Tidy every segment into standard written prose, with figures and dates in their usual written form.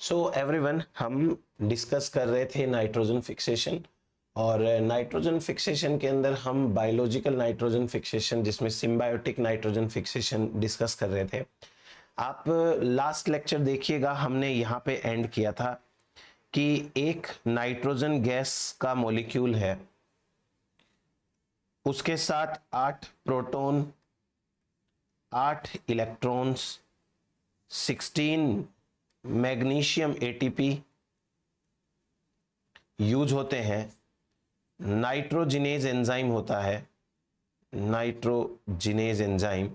So everyone, हम discuss कर रहे थे नाइट्रोजन फिक्सेशन। और नाइट्रोजन फिक्सेशन के अंदर हम बायोलॉजिकल नाइट्रोजन फिक्सेशन, जिसमें सिम्बायोटिक नाइट्रोजन फिक्सेशन डिस्कस कर रहे थे। आप लास्ट लेक्चर देखिएगा, हमने यहाँ पे एंड किया था कि एक नाइट्रोजन गैस का मॉलिक्यूल है, उसके साथ 8 proton, 8 electrons, 16 magnesium ATP use होते हैं। नाइट्रोजिनेज एंजाइम होता है, नाइट्रोजिनेज एंजाइम,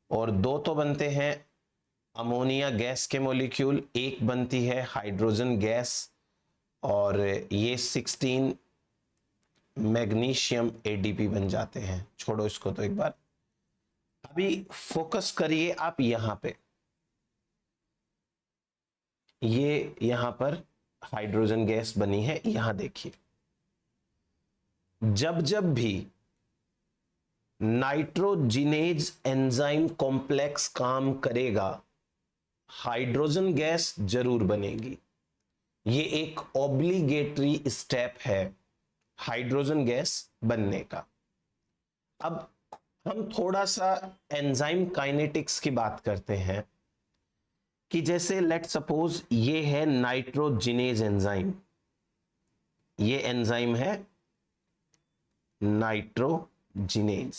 और 2 तो बनते हैं अमोनिया गैस के मॉलिक्यूल, एक बनती है हाइड्रोजन गैस, और ये 16 मैग्नीशियम एडीपी बन जाते हैं। छोड़ो इसको तो एक बार, अभी फोकस करिए आप यहां पे। ये यहां पर हाइड्रोजन गैस बनी है, यहां देखिए, जब जब भी नाइट्रोजिनेज एंजाइम कॉम्प्लेक्स काम करेगा, हाइड्रोजन गैस जरूर बनेगी। ये एक ऑब्लिगेटरी स्टेप है हाइड्रोजन गैस बनने का। अब हम थोड़ा सा एंजाइम काइनेटिक्स की बात करते हैं कि जैसे लेट सपोज ये है नाइट्रोजिनेज एंजाइम, ये एंजाइम है नाइट्रोजिनेज।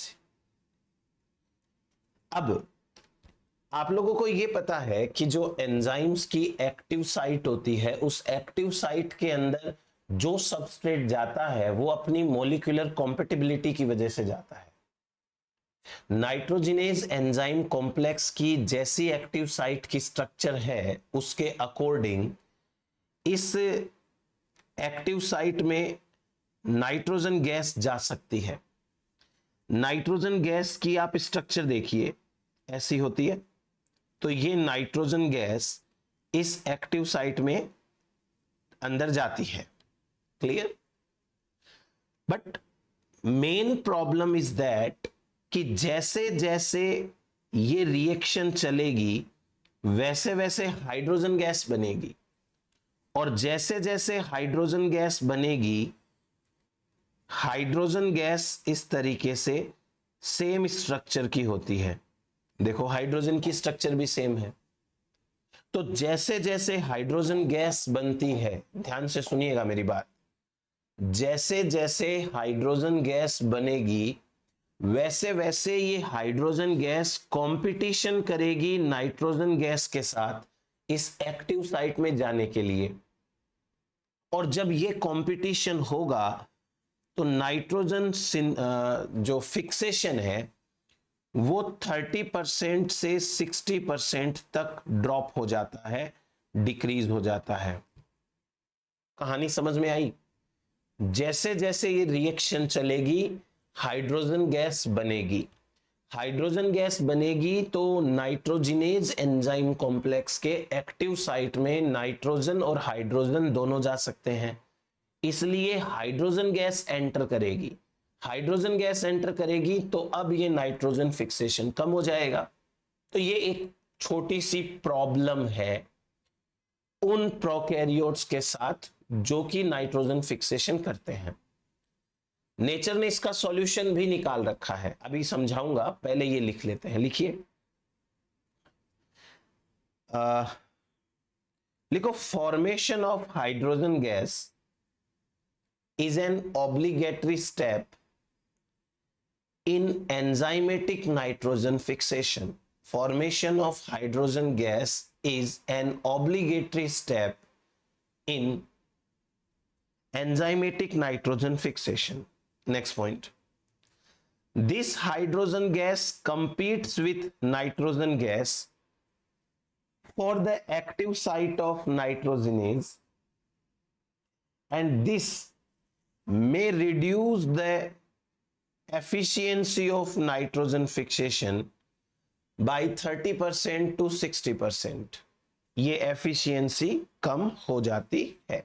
अब आप लोगों को ये पता है कि जो एंजाइम्स की एक्टिव साइट होती है, उस एक्टिव साइट के अंदर जो सबस्ट्रेट जाता है वो अपनी मॉलिक्यूलर कॉम्पेटिबिलिटी की वजह से जाता है। नाइट्रोजिनेज एंजाइम कॉम्प्लेक्स की जैसी एक्टिव साइट की स्ट्रक्चर है, उसके अकॉर्डिंग इस एक्टिव साइट में नाइट्रोजन गैस जा सकती है। नाइट्रोजन गैस की आप स्ट्रक्चर देखिए, ऐसी होती है। तो ये नाइट्रोजन गैस इस एक्टिव साइट में अंदर जाती है, clear. But main problem is that कि जैसे जैसे ये रिएक्शन चलेगी, वैसे वैसे हाइड्रोजन गैस बनेगी, और जैसे जैसे हाइड्रोजन गैस बनेगी, हाइड्रोजन गैस इस तरीके से सेम स्ट्रक्चर की होती है। देखो, हाइड्रोजन की स्ट्रक्चर भी सेम है। तो जैसे जैसे हाइड्रोजन गैस बनती है, ध्यान से सुनिएगा मेरी बात, जैसे जैसे हाइड्रोजन गैस बनेगी, वैसे वैसे ये हाइड्रोजन गैस कंपटीशन करेगी नाइट्रोजन गैस के साथ इस एक्टिव साइट में जाने के लिए। और जब ये कंपटीशन होगा तो नाइट्रोजन जो फिक्सेशन है वो 30% से 60% तक ड्रॉप हो जाता है, डिक्रीज हो जाता है। कहानी समझ में आई? जैसे जैसे ये रिएक्शन चलेगी, हाइड्रोजन गैस बनेगी। हाइड्रोजन गैस बनेगी तो नाइट्रोजिनेज एंजाइम कॉम्प्लेक्स के एक्टिव साइट में नाइट्रोजन और हाइड्रोजन दोनों जा सकते हैं, इसलिए हाइड्रोजन गैस एंटर करेगी। हाइड्रोजन गैस एंटर करेगी तो अब ये नाइट्रोजन फिक्सेशन कम हो जाएगा। तो ये एक छोटी सी प्रॉब्लम है उन प्रोकैरियोट्स के साथ जो कि नाइट्रोजन फिक्सेशन करते हैं। नेचर ने इसका सॉल्यूशन भी निकाल रखा है, अभी समझाऊंगा, पहले ये लिख लेते हैं। लिखिए, लिखो, formation of hydrogen gas is an obligatory step in enzymatic nitrogen fixation. Formation of hydrogen gas is an obligatory step in enzymatic nitrogen fixation. Next point. This hydrogen gas competes with nitrogen gas for the active site of nitrogenase, and this may reduce the efficiency of nitrogen fixation by 30% to 60%. ये efficiency कम हो जाती है।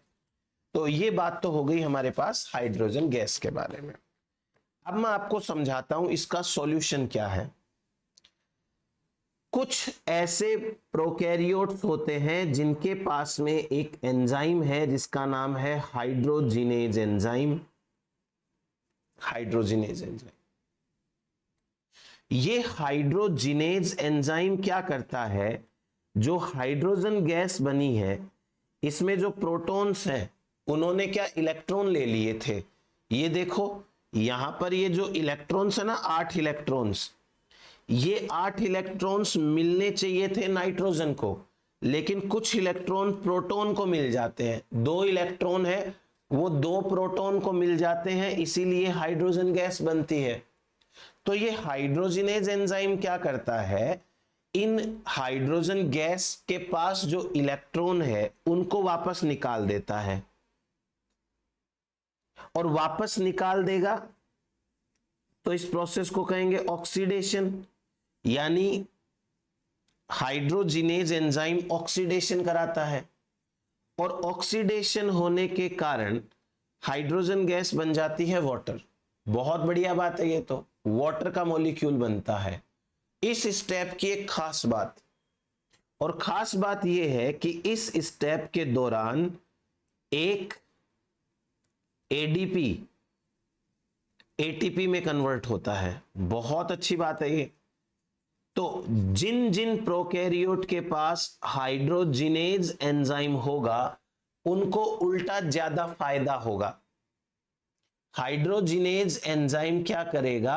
तो ये बात तो हो गई हमारे पास हाइड्रोजन गैस के बारे में। अब मैं आपको समझाता हूं इसका सॉल्यूशन क्या है। कुछ ऐसे प्रोकैरियोट्स होते हैं जिनके पास में एक एंजाइम है जिसका नाम है हाइड्रोजिनेज एंजाइम। हाइड्रोजिनेज एंजाइम, ये हाइड्रोजिनेज एंजाइम क्या करता है, जो हाइड्रोजन गैस बनी है इसमें जो प्रोटॉन्स हैं उन्होंने क्या इलेक्ट्रॉन ले लिए थे। ये देखो यहां पर ये जो इलेक्ट्रॉन्स है ना, 8 इलेक्ट्रॉन्स, ये 8 इलेक्ट्रॉन्स मिलने चाहिए थे नाइट्रोजन को, लेकिन कुछ इलेक्ट्रॉन प्रोटॉन को मिल जाते हैं। 2 इलेक्ट्रॉन है वो 2 प्रोटॉन को मिल जाते हैं, इसीलिए हाइड्रोजन गैस बनती है। तो ये हाइड्रोजिनेज एंजाइम क्या करता है, इन हाइड्रोजन गैस के पास जो इलेक्ट्रॉन है उनको वापस निकाल देता है, और वापस निकाल देगा तो इस प्रोसेस को कहेंगे ऑक्सीडेशन, यानी हाइड्रोजिनेज एंजाइम ऑक्सीडेशन कराता है, और ऑक्सीडेशन होने के कारण हाइड्रोजन गैस बन जाती है वाटर। बहुत बढ़िया बात है, ये तो वाटर का मॉलिक्यूल बनता है। इस स्टेप की एक खास बात, और खास बात यह है कि इस स्टेप के दौरान एक एडीपी एटीपी में कन्वर्ट होता है। बहुत अच्छी बात है ये। तो जिन जिन प्रोकैरियोट के पास हाइड्रोजिनेज एंजाइम होगा उनको उल्टा ज्यादा फायदा होगा। हाइड्रोजिनेज एंजाइम क्या करेगा,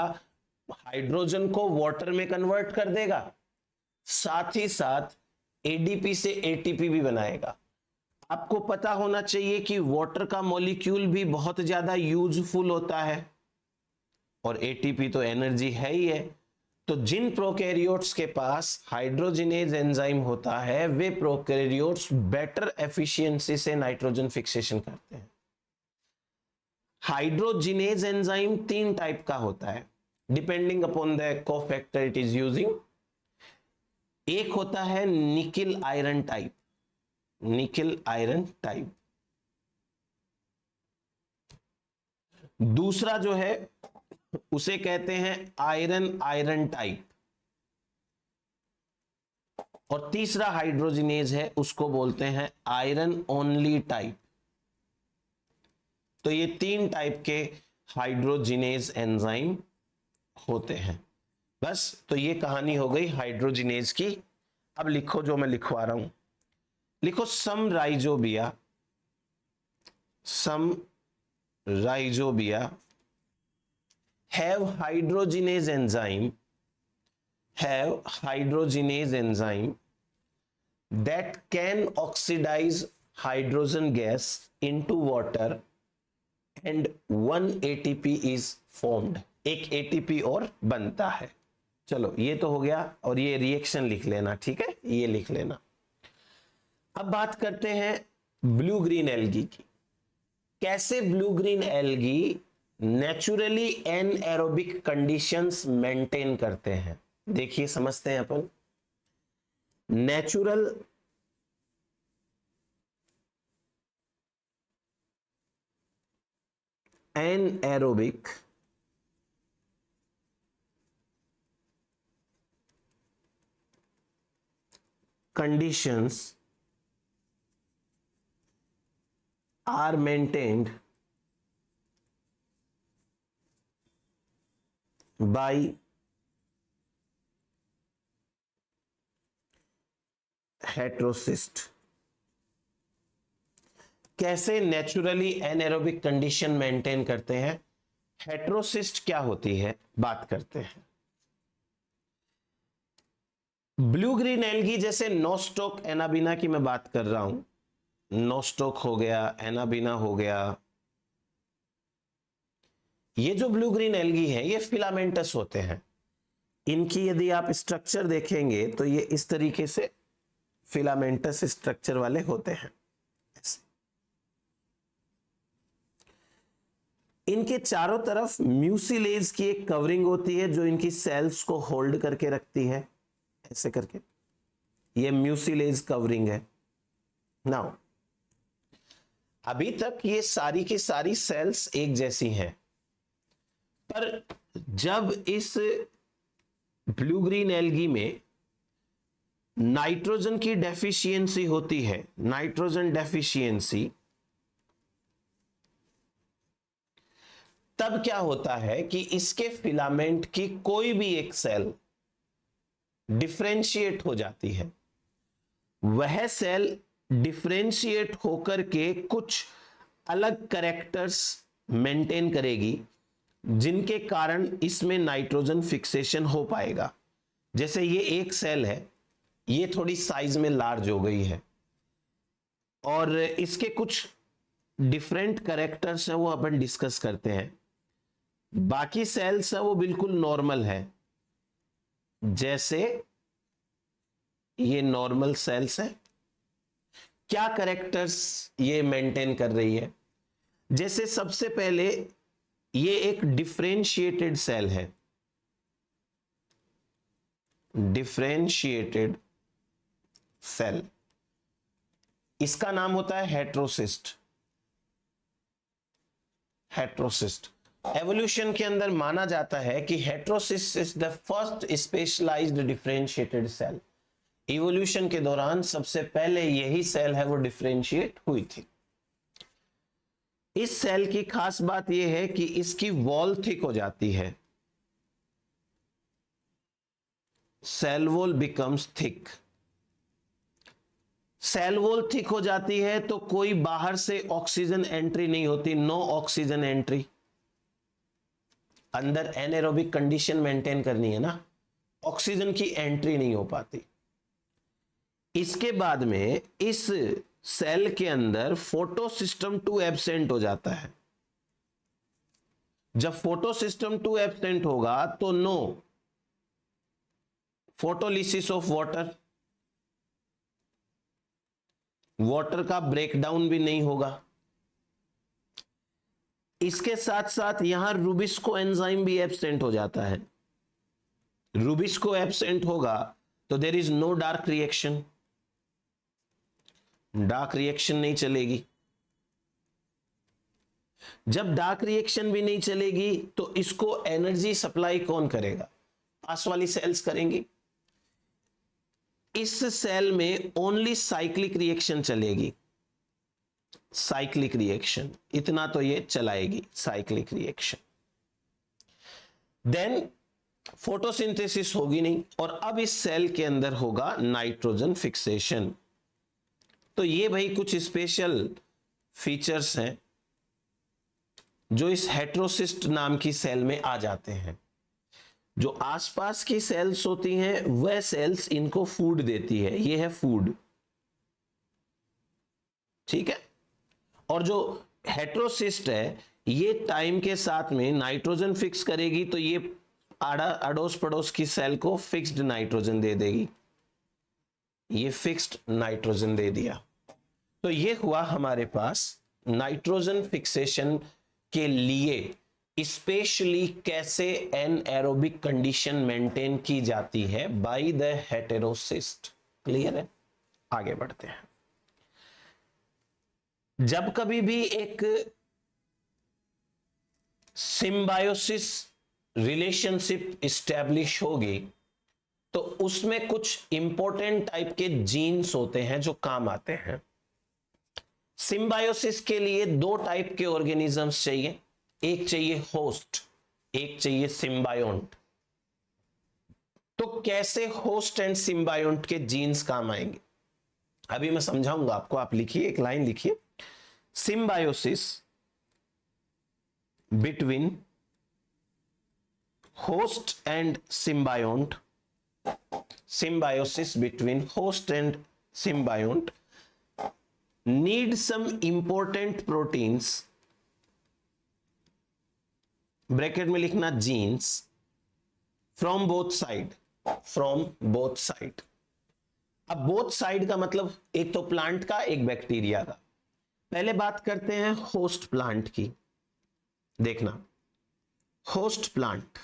हाइड्रोजन को वाटर में कन्वर्ट कर देगा, साथ ही साथ एडीपी से एटीपी भी बनाएगा। आपको पता होना चाहिए कि वाटर का मॉलिक्यूल भी बहुत ज्यादा यूजफुल होता है, और एटीपी तो एनर्जी है ही है। तो जिन प्रोकैरियोट्स के पास हाइड्रोजिनेज एंजाइम होता है वे प्रोकैरियोट्स बेटर एफिशिएंसी से नाइट्रोजन फिक्सेशन करते हैं। हाइड्रोजिनेज एंजाइम 3 टाइप का होता है, depending upon the cofactor it is using. एक होता है nickel iron type, nickel iron type. दूसरा जो है उसे कहते हैं आयरन आयरन टाइप, और तीसरा हाइड्रोजिनेज है उसको बोलते हैं आयरन ओनली टाइप। तो ये 3 टाइप के हाइड्रोजिनेज एंजाइम होते हैं। बस, तो ये कहानी हो गई हाइड्रोजिनेज की। अब लिखो जो मैं लिखवा रहा हूं, लिखो some rhizobia, some rhizobia have hydrogenase enzyme that can oxidize hydrogen gas into water and 1 ATP is formed। एक ATP और बनता है। चलो ये तो हो गया, और ये रिएक्शन लिख लेना, ठीक है, ये लिख लेना। अब बात करते हैं ब्लू ग्रीन एल्गी की। कैसे blue green algae naturally anaerobic conditions maintain करते हैं, देखिए समझते हैं अपन। Natural anaerobic conditions are maintained by heterocyst। कैसे नेचुरली एनएरोबिक कंडीशन मेंटेन करते हैं, हेटेरोसिस्ट क्या होती है बात करते हैं। ब्लू ग्रीन एल्गी जैसे नोस्टोक एनाबिना की मैं बात कर रहा हूं, नोस्टोक हो गया, एनाबिना हो गया, ये जो ब्लू ग्रीन एल्गी है ये फिलामेंटस होते हैं। इनकी यदि आप स्ट्रक्चर देखेंगे तो ये इस तरीके से फिलामेंटस स्ट्रक्चर वाले होते हैं। इनके चारों तरफ म्यूसिलेज की एक कवरिंग होती है जो इनकी सेल्स को होल्ड करके रखती है, ऐसे करके ये म्यूसिलेज कवरिंग है। नाउ अभी तक ये सारी की सारी सेल्स एक जैसी हैं, पर जब इस ब्लू ग्रीन एल्गी में नाइट्रोजन की डेफिशिएंसी होती है, नाइट्रोजन डेफिशिएंसी, तब क्या होता है कि इसके फिलामेंट की कोई भी एक सेल डिफरेंशिएट हो जाती है। वह सेल डिफरेंशिएट होकर के कुछ अलग कैरेक्टर्स मेंटेन करेगी, जिनके कारण इसमें नाइट्रोजन फिक्सेशन हो पाएगा। जैसे ये एक सेल है, ये थोड़ी साइज में लार्ज हो गई है और इसके कुछ डिफरेंट कैरेक्टर्स हैं, वो अपन डिस्कस करते हैं। बाकी सेल्स है वो बिल्कुल नॉर्मल है, जैसे ये नॉर्मल सेल्स है। क्या कैरेक्टर्स ये मेंटेन कर रही है? जैसे सबसे पहले ये एक डिफरेंशिएटेड सेल है, डिफरेंशिएटेड सेल, इसका नाम होता है हेट्रोसिस्ट। हेट्रोसिस्ट एवोल्यूशन के अंदर माना जाता है कि heterocyst is the first specialised differentiated cell. Evolution के दौरान सबसे पहले यही सेल है वो डिफरेंशिएट हुई थी। इस सेल की खास बात यह है कि इसकी वॉल थिक हो जाती है, cell wall becomes thick. Cell wall thick हो जाती है तो कोई बाहर से ऑक्सीजन एंट्री नहीं होती, नो ऑक्सीजन एंट्री। अंदर एनाएरोबिक कंडीशन मेंटेन करनी है ना, ऑक्सीजन की एंट्री नहीं हो पाती। इसके बाद में इस सेल के अंदर फोटोसिस्टम 2 एब्सेंट हो जाता है। जब फोटोसिस्टम 2 एब्सेंट होगा तो no photolysis of water, water का ब्रेकडाउन भी नहीं होगा। इसके साथ साथ यहां रूबिस्को एंजाइम भी एब्सेंट हो जाता है। रूबिस्को एब्सेंट होगा तो there is no dark reaction, dark reaction नहीं चलेगी। जब डार्क रिएक्शन भी नहीं चलेगी तो इसको एनर्जी सप्लाई कौन करेगा? पास वाली सेल्स करेंगी। इस सेल में ओनली साइक्लिक रिएक्शन चलेगी, साइक्लिक रिएक्शन, इतना तो ये चलाएगी, साइक्लिक रिएक्शन। देन फोटोसिंथेसिस होगी नहीं और अब इस सेल के अंदर होगा नाइट्रोजन फिक्सेशन। तो ये भाई कुछ स्पेशल फीचर्स हैं जो इस हेट्रोसिस्ट नाम की सेल में आ जाते हैं। जो आसपास की सेल्स होती हैं वह सेल्स इनको फूड देती है, ये है फूड, ठीक है। और जो हेट्रोसिस्ट है ये टाइम के साथ में नाइट्रोजन फिक्स करेगी तो ये अड़ोस पड़ोस की सेल को फिक्स्ड नाइट्रोजन दे देगी, ये फिक्स्ड नाइट्रोजन दे दिया। तो ये हुआ हमारे पास नाइट्रोजन फिक्सेशन के लिए स्पेशली कैसे एनएरोबिक कंडीशन मेंटेन की जाती है बाय द हेटेरोसिस्ट। क्लियर है? आगे बढ़ते हैं। जब कभी भी एक सिम्बायोसिस रिलेशनशिप एस्टैब्लिश होगी तो उसमें कुछ इंपॉर्टेंट टाइप के जीन्स होते हैं जो काम आते हैं। सिम्बायोसिस के लिए 2 टाइप के ऑर्गेनिजम्स चाहिए, एक चाहिए होस्ट, एक चाहिए सिम्बायोंट। तो कैसे होस्ट एंड सिम्बायोंट के जीन्स काम आएंगे अभी मैं समझाऊंगा आपको। आप लिखिए, एक लाइन लिखिए, symbiosis between host and symbiont, symbiosis between host and symbiont need some important proteins, bracket में लिखना genes, from both side, from both side। अब both side का मतलब एक तो प्लांट का, एक बैक्टीरिया का। पहले बात करते हैं होस्ट प्लांट की। देखना, होस्ट प्लांट,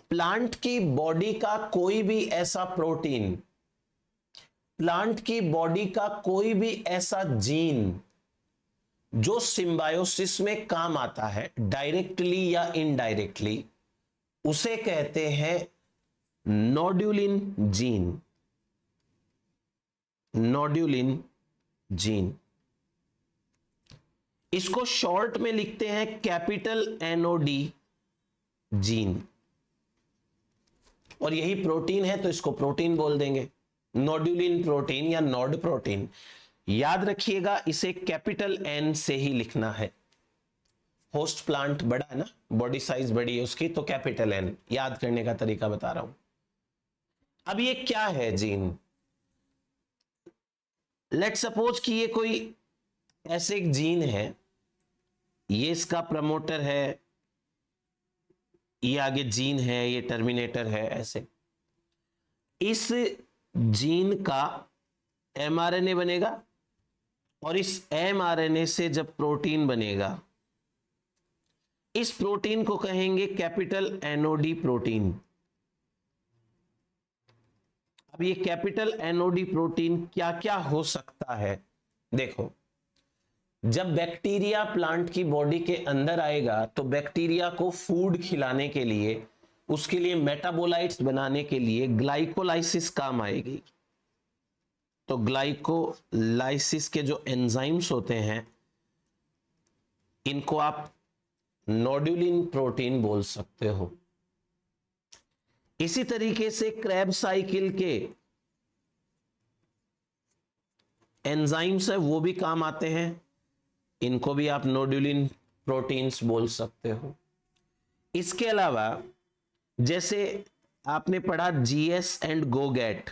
प्लांट की बॉडी का कोई भी ऐसा प्रोटीन, प्लांट की बॉडी का कोई भी ऐसा जीन जो सिम्बायोसिस में काम आता है डायरेक्टली या इनडायरेक्टली, उसे कहते हैं नोड्यूलिन जीन। नोड्यूलिन जीन, इसको शॉर्ट में लिखते हैं कैपिटल NOD जीन, और यही प्रोटीन है तो इसको प्रोटीन बोल देंगे, नोड्यूलिन प्रोटीन या नॉड प्रोटीन। याद रखिएगा इसे कैपिटल N से ही लिखना है। होस्ट प्लांट बड़ा है ना, बॉडी साइज बड़ी है उसकी, तो कैपिटल N। याद करने का तरीका बता रहा हूं। अब ये क्या है जीन? लेट सपोज कि ये कोई ऐसे एक जीन है, ये इसका प्रमोटर है, ये आगे जीन है, ये टर्मिनेटर है, ऐसे इस जीन का mRNA बनेगा, और इस mRNA से जब प्रोटीन बनेगा, इस प्रोटीन को कहेंगे कैपिटल NOD प्रोटीन। अब ये कैपिटल NOD प्रोटीन क्या क्या हो सकता है? देखो, जब बैक्टीरिया प्लांट की बॉडी के अंदर आएगा तो बैक्टीरिया को फूड खिलाने के लिए, उसके लिए मेटाबोलाइट्स बनाने के लिए ग्लाइकोलाइसिस काम आएगी। तो ग्लाइकोलाइसिस के जो एंजाइम्स होते हैं, इनको आप नोड्यूलिन प्रोटीन बोल सकते हो। इसी तरीके से क्रेब साइकिल के एंजाइम्स है, वो भी काम आते हैं, इनको भी आप नोड्यूलिन प्रोटीन्स बोल सकते हो। इसके अलावा जैसे आपने पढ़ा GS एंड GOGAT,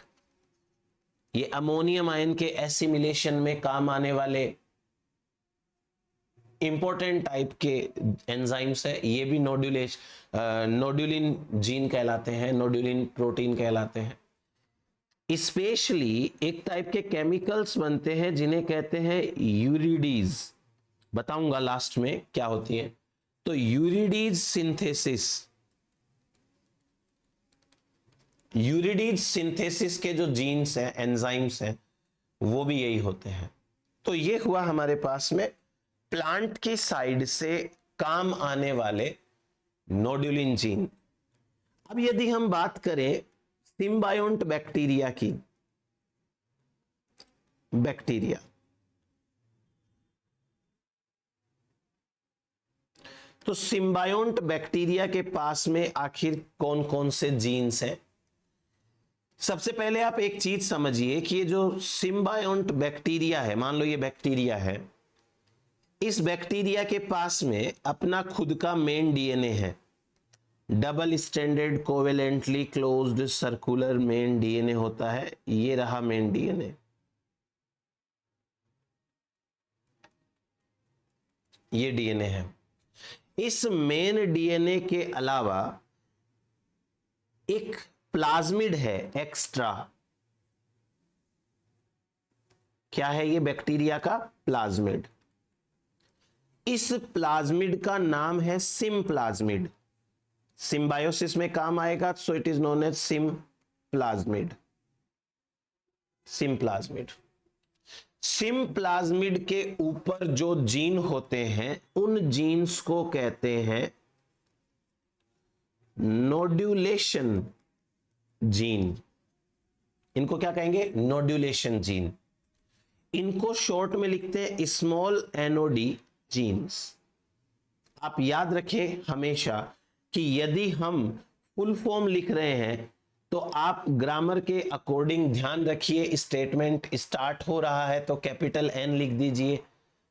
ये अमोनियम आयन के एसिमिलेशन में काम आने वाले इंपॉर्टेंट टाइप के एंजाइम्स है, ये भी नोड्यूलिन जीन कहलाते हैं, नोड्यूलिन प्रोटीन कहलाते हैं। स्पेशली एक टाइप के केमिकल्स बनते हैं जिन्हें कहते हैं यूरिडीज, बताऊंगा लास्ट में क्या होती है। तो यूरिडीज सिंथेसिस के जो जीन्स हैं, एंजाइम्स हैं, वो भी यही होते हैं। तो ये हुआ हमारे पास में प्लांट की साइड से काम आने वाले नोड्यूलिन जीन। अब यदि हम बात करें सिम्बायोंट बैक्टीरिया की, तो सिम्बायोंट बैक्टीरिया के पास में आखिर कौन कौन से जीन्स हैं? सबसे पहले आप एक चीज समझिए कि ये जो सिम्बायोंट बैक्टीरिया है, मान लो ये बैक्टीरिया है, इस बैक्टीरिया के पास में अपना खुद का मेन डीएनए है, double standard covalently closed circular main DNA होता है। ये रहा मेन डीएनए, ये डीएनए है। इस मेन डीएनए के अलावा एक प्लाज्मिड है एक्स्ट्रा। क्या है ये बैक्टीरिया का? प्लाज्मिड। इस प्लाज्मिड का नाम है सिम प्लाज्मिड। सिम्बायोसिस में काम आएगा, so it is known as sym plasmid. Sym plasmid के ऊपर जो जीन होते हैं, उन जीन्स को कहते हैं नोड्यूलेशन जीन। इनको क्या कहेंगे? नोड्यूलेशन जीन। इनको शॉर्ट में लिखते हैं स्मॉल NOD जीन्स। आप याद रखें हमेशा कि यदि हम फुल फॉर्म लिख रहे हैं तो आप ग्रामर के अकॉर्डिंग ध्यान रखिए, स्टेटमेंट स्टार्ट हो रहा है तो कैपिटल N लिख दीजिए,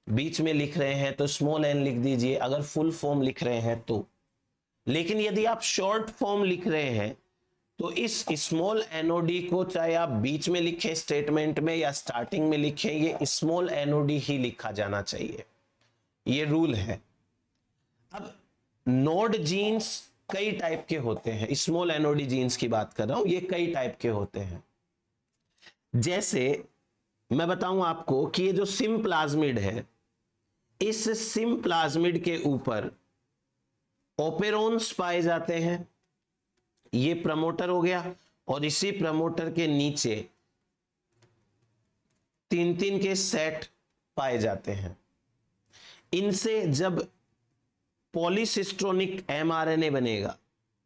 बीच में लिख रहे हैं तो स्मॉल n लिख दीजिए, अगर फुल फॉर्म लिख रहे हैं तो। लेकिन यदि आप शॉर्ट फॉर्म लिख रहे हैं तो इस स्मॉल NOD को चाहे आप बीच में लिखें स्टेटमेंट में या स्टार्टिंग में लिखें, ये स्मॉल NOD ही लिखा जाना चाहिए, ये रूल है। अब नोड जीन्स कई टाइप के होते हैं, स्मॉल NOD जीन्स की बात कर रहा हूं, ये कई टाइप के होते हैं। जैसे मैं बताऊं आपको कि ये जो सिम प्लाज्मिड है, इस सिम प्लाज्मिड के ऊपर ओपेरोन्स पाए जाते हैं, ये प्रमोटर हो गया, और इसी प्रमोटर के नीचे 3-3 के सेट पाए जाते हैं। इनसे जब पॉलीसिस्ट्रोनिक mRNA बनेगा,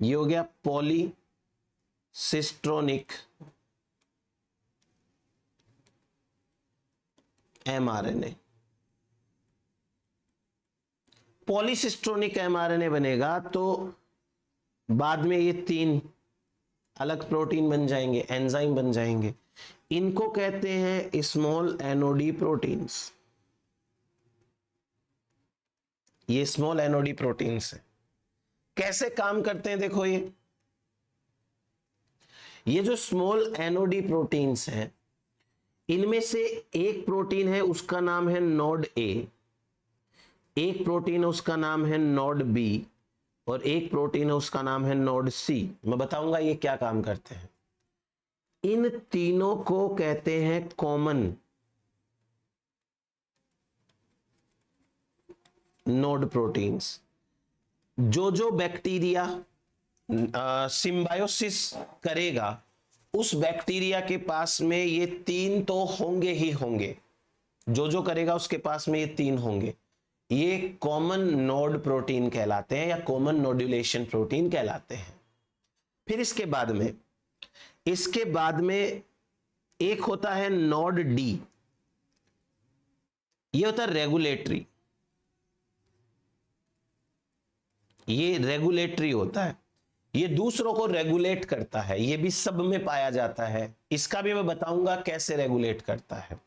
ये हो गया पॉलीसिस्ट्रोनिक एमआरएनए। पॉलीसिस्ट्रोनिक एमआरएनए बनेगा तो बाद में ये 3 अलग प्रोटीन बन जाएंगे, एंजाइम बन जाएंगे। इनको कहते हैं स्मॉल एनओडी प्रोटीन्स। ये स्मॉल एनओडी प्रोटीन्स है। कैसे काम करते हैं देखो, ये जो स्मॉल एनओडी प्रोटीन्स हैं, इनमें से एक प्रोटीन है उसका नाम है नोड ए, एक प्रोटीन है उसका नाम है नोड बी, और एक प्रोटीन है उसका नाम है नोड सी। मैं बताऊंगा ये क्या काम करते हैं। इन तीनों को कहते हैं कॉमन नोड प्रोटीन्स। जो बैक्टीरिया सिम्बायोसिस करेगा उस बैक्टीरिया के पास में ये 3 तो होंगे ही होंगे, जो करेगा उसके पास में ये 3 होंगे। ये कॉमन नोड प्रोटीन कहलाते हैं या कॉमन नोड्यूलेशन प्रोटीन कहलाते हैं। फिर इसके बाद में एक होता है नोड डी, ये होता है रेगुलेटरी। ये रेगुलेटरी होता है, ये दूसरों को रेगुलेट करता है। ये भी सब में पाया जाता है, इसका भी मैं बताऊंगा कैसे रेगुलेट करता है।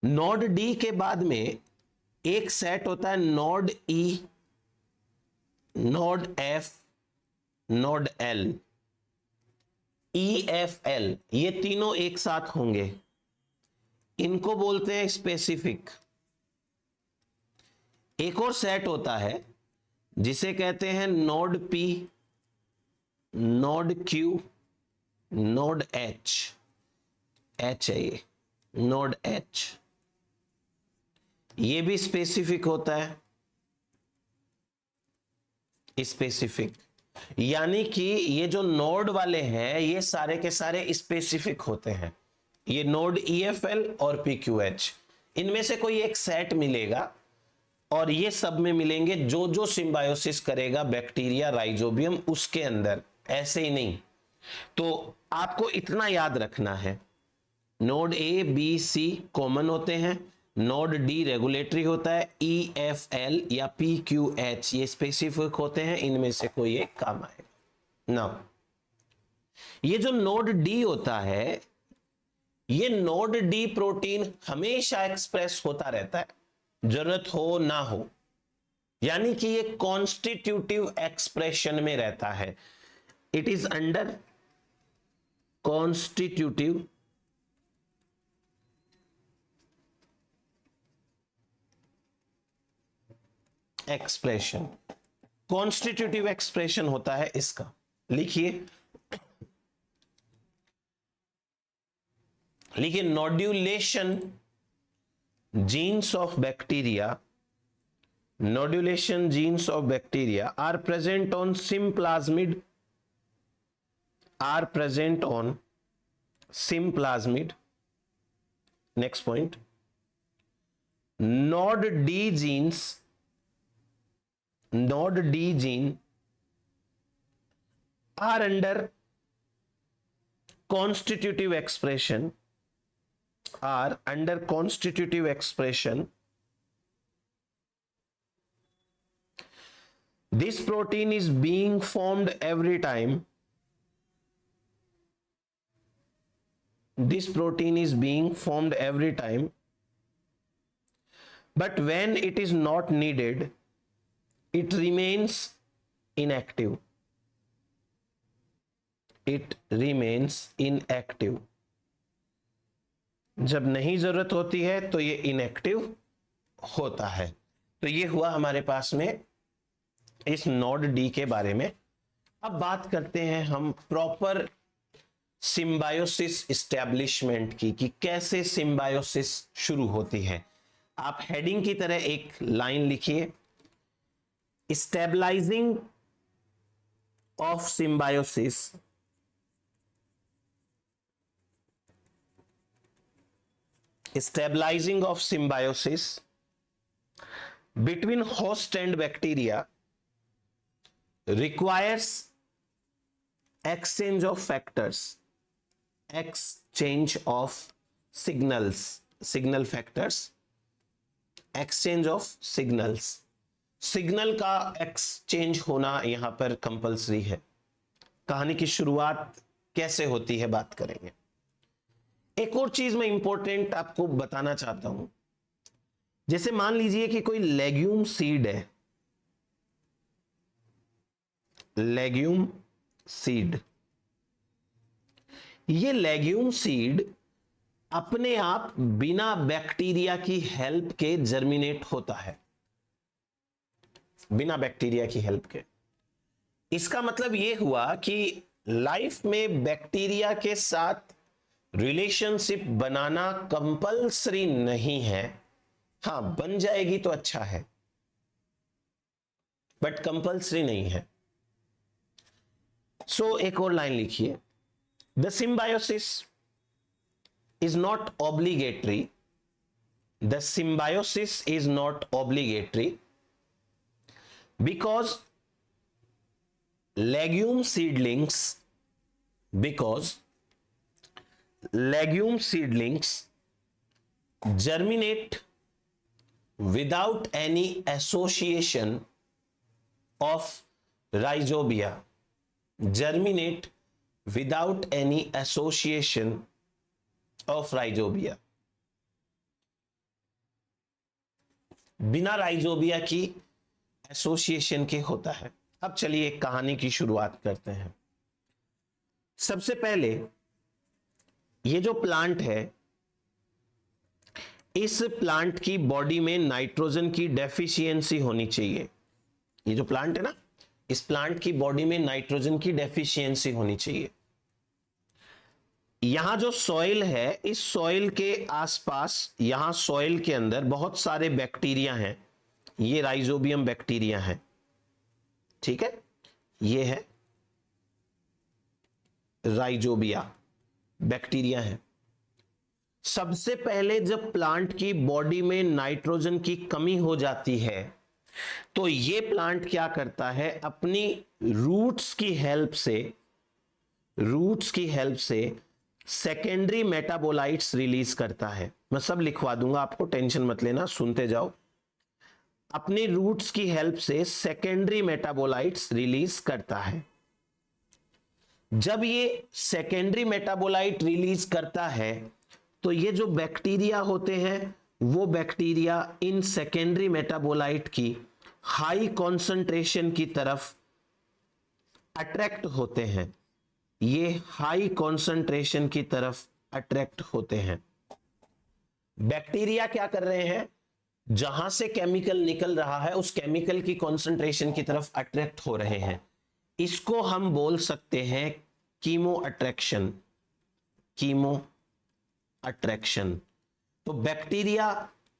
नोड डी के बाद में एक सेट होता है nod E, nod F, nod L, E F L. ये तीनों एक साथ होंगे, इनको बोलते हैं स्पेसिफिक। एक और सेट होता है जिसे कहते हैं node P, node Q, node H, H है ये नोड एच, ये भी स्पेसिफिक होता है। स्पेसिफिक यानी कि ये जो नोड वाले हैं ये सारे के सारे स्पेसिफिक होते हैं। ये नोड ईएफएल और पीक्यूएच, इनमें से कोई एक सेट मिलेगा और ये सब में मिलेंगे जो सिम्बायोसिस करेगा बैक्टीरिया राइजोबियम उसके अंदर, ऐसे ही नहीं। तो आपको इतना याद रखना है, nod A B C common होते हैं, नोड डी रेगुलेटरी होता है, ई एफ एल या पी क्यू एच ये स्पेसिफिक होते हैं। इनमें से कोई एक काम आएगा ना। ये जो नोड डी होता है, ये नोड डी प्रोटीन हमेशा एक्सप्रेस होता रहता है, जरूरत हो ना हो, यानी कि ये कॉन्स्टिट्यूटिव एक्सप्रेशन में रहता है। It is under constitutive expression. Constitutive expression होता है इसका। लिखिए नोड्यूलेशन genes of bacteria, nodulation genes of bacteria are present on symplasmid, next point, nod D genes are under constitutive expression, this protein is being formed every time, but when it is not needed it remains inactive, जब नहीं जरूरत होती है तो ये inactive होता है। तो ये हुआ हमारे पास में इस नोड डी के बारे में। अब बात करते हैं हम प्रॉपर सिम्बायोसिस एस्टेब्लिशमेंट की, कि कैसे सिम्बायोसिस शुरू होती है। आप हेडिंग की तरह एक लाइन लिखिए, stabilising of symbiosis between host and bacteria requires exchange of factors, exchange of signal factors, exchange of signals, signal का एक्सचेंज होना यहां पर कंपलसरी है। कहानी की शुरुआत कैसे होती है बात करेंगे। एक और चीज मैं इंपॉर्टेंट आपको बताना चाहता हूं, जैसे मान लीजिए कि कोई लेग्यूम सीड है, लेग्यूम सीड, ये लेग्यूम सीड अपने आप बिना बैक्टीरिया की हेल्प के जर्मिनेट होता है, बिना बैक्टीरिया की हेल्प के। इसका मतलब यह हुआ कि लाइफ में बैक्टीरिया के साथ रिलेशनशिप बनाना कंपलसरी नहीं है। हां, बन जाएगी तो अच्छा है, बट कंपलसरी नहीं है। सो एक और लाइन लिखिए, the symbiosis is not obligatory, the symbiosis is not obligatory because legume seedlings germinate without any association of rhizobia, germinate without any association of rhizobia, बिना राइजोबिया की एसोसिएशन के होता है। अब चलिए एक कहानी की शुरुआत करते हैं। सबसे पहले ये जो प्लांट है, इस प्लांट की बॉडी में नाइट्रोजन की डेफिशिएंसी होनी चाहिए। ये जो प्लांट है ना, इस प्लांट की बॉडी में नाइट्रोजन की डेफिशिएंसी होनी चाहिए। यहां जो सॉइल है, इस सॉइल के आसपास, यहां सॉइल के अंदर बहुत सारे बैक्टीरिया हैं। ये राइजोबियम बैक्टीरिया है, ठीक है, ये है राइजोबिया बैक्टीरिया है। सबसे पहले जब प्लांट की बॉडी में नाइट्रोजन की कमी हो जाती है, तो ये प्लांट क्या करता है, अपनी रूट्स की हेल्प से सेकेंडरी मेटाबोलाइट्स रिलीज करता है। मैं सब लिखवा दूंगा, आपको टेंशन मत लेना, सुनते जाओ। अपनी रूट्स की हेल्प से सेकेंडरी मेटाबोलाइट्स रिलीज करता है। जब ये सेकेंडरी मेटाबोलाइट रिलीज करता है, तो ये जो बैक्टीरिया होते हैं, वो बैक्टीरिया इन सेकेंडरी मेटाबोलाइट की हाई कॉन्सेंट्रेशन की तरफ अट्रैक्ट होते हैं। ये हाई कॉन्सेंट्रेशन की तरफ अट्रैक्ट होते हैं। बैक्टीरिया क्या कर रहे हैं, जहां से केमिकल निकल रहा है, उस केमिकल की कॉन्सेंट्रेशन की तरफ अट्रैक्ट हो रहे हैं। इसको हम बोल सकते हैं कीमो अट्रैक्शन, कीमो अट्रैक्शन। तो बैक्टीरिया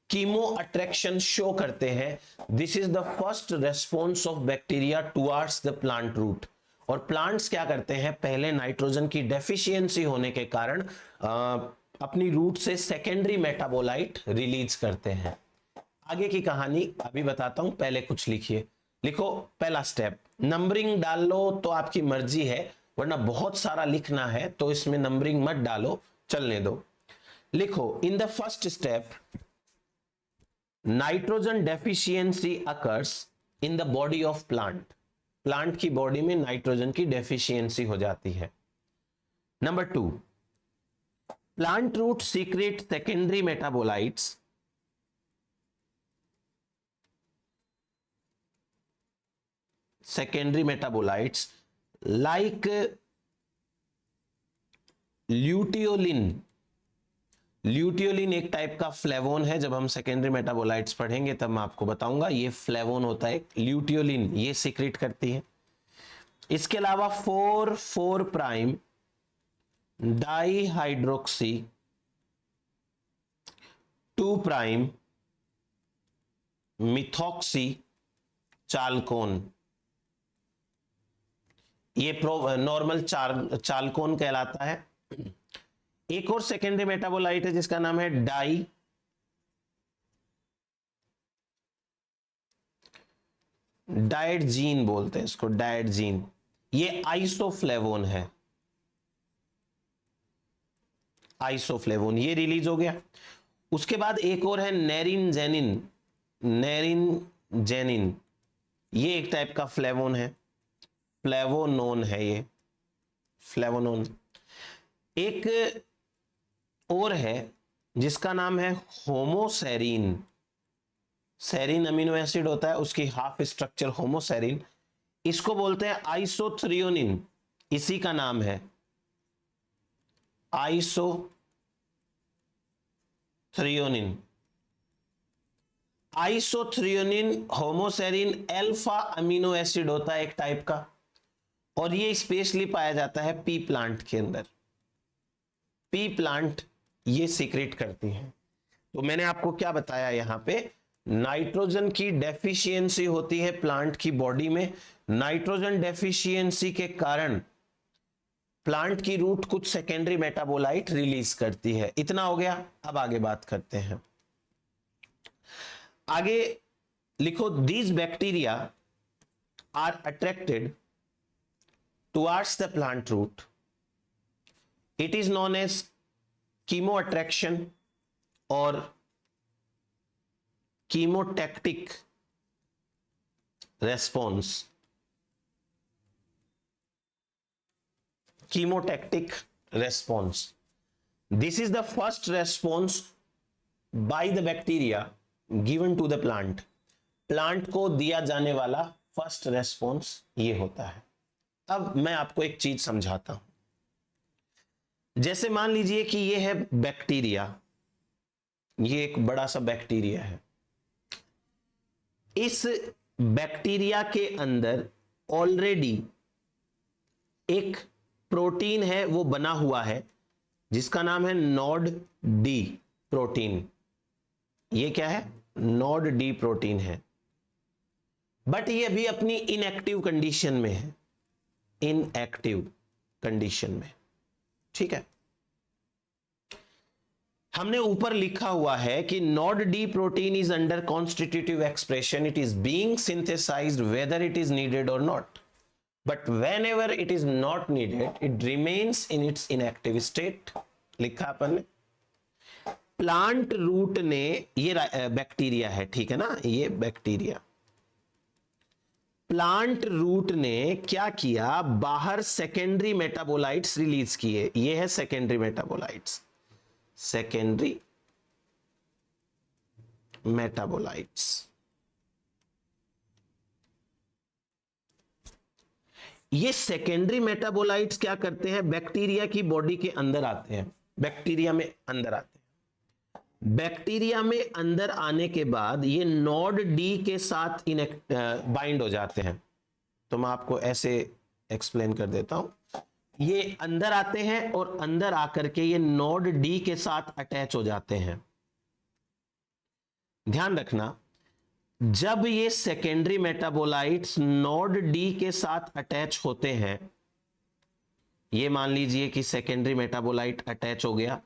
कीमो अट्रैक्शन शो करते हैं। This is the first response of bacteria towards the plant root. और प्लांट्स क्या करते हैं, पहले नाइट्रोजन की डेफिशिएंसी होने के कारण अपनी रूट से सेकेंडरी मेटाबोलाइट रिलीज करते हैं। आगे की कहानी अभी बताता हूं, पहले कुछ लिखिए। लिखो पहला स्टेप, नंबरिंग डाल लो तो आपकी मर्जी है, वरना बहुत सारा लिखना है तो इसमें नंबरिंग मत डालो, चलने दो। लिखो, in the first step nitrogen deficiency occurs in the body of plant. Plant की बॉडी में नाइट्रोजन की डेफिशिएंसी हो जाती है। Number 2, plant root secrete secondary metabolites like luteolin. Luteolin एक टाइप का फ्लेवोन है, जब हम सेकेंडरी मेटाबोलाइट्स पढ़ेंगे तब मैं आपको बताऊंगा। ये फ्लेवोन होता है, ल्यूटियोलिन ये सीक्रेट करती है। इसके अलावा 4,4 प्राइम डाईहाइड्रोक्सी 2 प्राइम मिथॉक्सी चालकोन, ये नॉर्मल चालकोन कहलाता है। एक और सेकेंडरी मेटाबोलाइट है जिसका नाम है डायट जीन बोलते हैं इसको, डायट जीन। ये आइसोफ्लेवोन है, आइसोफ्लेवोन, ये रिलीज हो गया। उसके बाद एक और है नेरिन जेनिन, नेरिन जेनिन, ये एक टाइप का फ्लेवोन है, फ्लेवोनोन है ये, फ्लेवोनोन। एक और है जिसका नाम है होमोसेरिन, सेरिन अमीनो एसिड होता है, उसकी हाफ स्ट्रक्चर होमोसेरिन, इसको बोलते हैं आइसोथ्रियोनिन, इसी का नाम है आइसोथ्रियोनिन। आइसोथ्रियोनिन होमोसेरिन अल्फा अमीनो एसिड होता है एक टाइप का, और ये स्पेशली पाया जाता है पी प्लांट के अंदर। पी प्लांट ये सीक्रेट करती हैं। तो मैंने आपको क्या बताया, यहां पे नाइट्रोजन की डेफिशिएंसी होती है प्लांट की बॉडी में। नाइट्रोजन डेफिशिएंसी के कारण प्लांट की रूट कुछ सेकेंडरी मेटाबोलाइट रिलीज करती है। इतना हो गया। अब आगे बात करते हैं। आगे लिखो, these bacteria are attracted towards the plant root, it is known as chemo attraction और chemotactic response. chemotactic response, this is the first response by the bacteria given to the plant, plant को दिया जाने वाला first response ये होता है। अब मैं आपको एक चीज समझाता हूं। जैसे मान लीजिए कि ये है बैक्टीरिया, ये एक बड़ा सा बैक्टीरिया है। इस बैक्टीरिया के अंदर ऑलरेडी एक प्रोटीन है, वो बना हुआ है जिसका नाम है नॉड डी प्रोटीन। ये क्या है? नॉड डी प्रोटीन है, बट ये अभी अपनी इनएक्टिव कंडीशन में है, इनएक्टिव कंडीशन में। ठीक है, हमने ऊपर लिखा हुआ है कि nod D protein is under constitutive expression, it is being synthesised whether it is needed और not, but whenever it is not needed it remains in its inactive state। लिखा अपन ने। प्लांट रूट ने, ये बैक्टीरिया है, ठीक है ना, ये बैक्टीरिया, प्लांट रूट ने क्या किया, बाहर सेकेंडरी मेटाबोलाइट्स रिलीज किए। ये है सेकेंडरी मेटाबोलाइट्स, सेकेंडरी मेटाबोलाइट्स। ये सेकेंडरी मेटाबोलाइट्स क्या करते हैं, बैक्टीरिया की बॉडी के अंदर आते हैं, बैक्टीरिया में अंदर आते हैं। बैक्टीरिया में अंदर आने के बाद ये नॉड डी के साथ बाइंड हो जाते हैं। तो मैं आपको ऐसे एक्सप्लेन कर देता हूं। ये अंदर आते हैं और अंदर आकर के ये नॉड डी के साथ अटैच हो जाते हैं। ध्यान रखना, जब ये सेकेंडरी मेटाबोलाइट्स नॉड डी के साथ अटैच होते हैं, ये मान लीजिए कि सेकेंडरी मेटाबोलाइट अटैच हो गया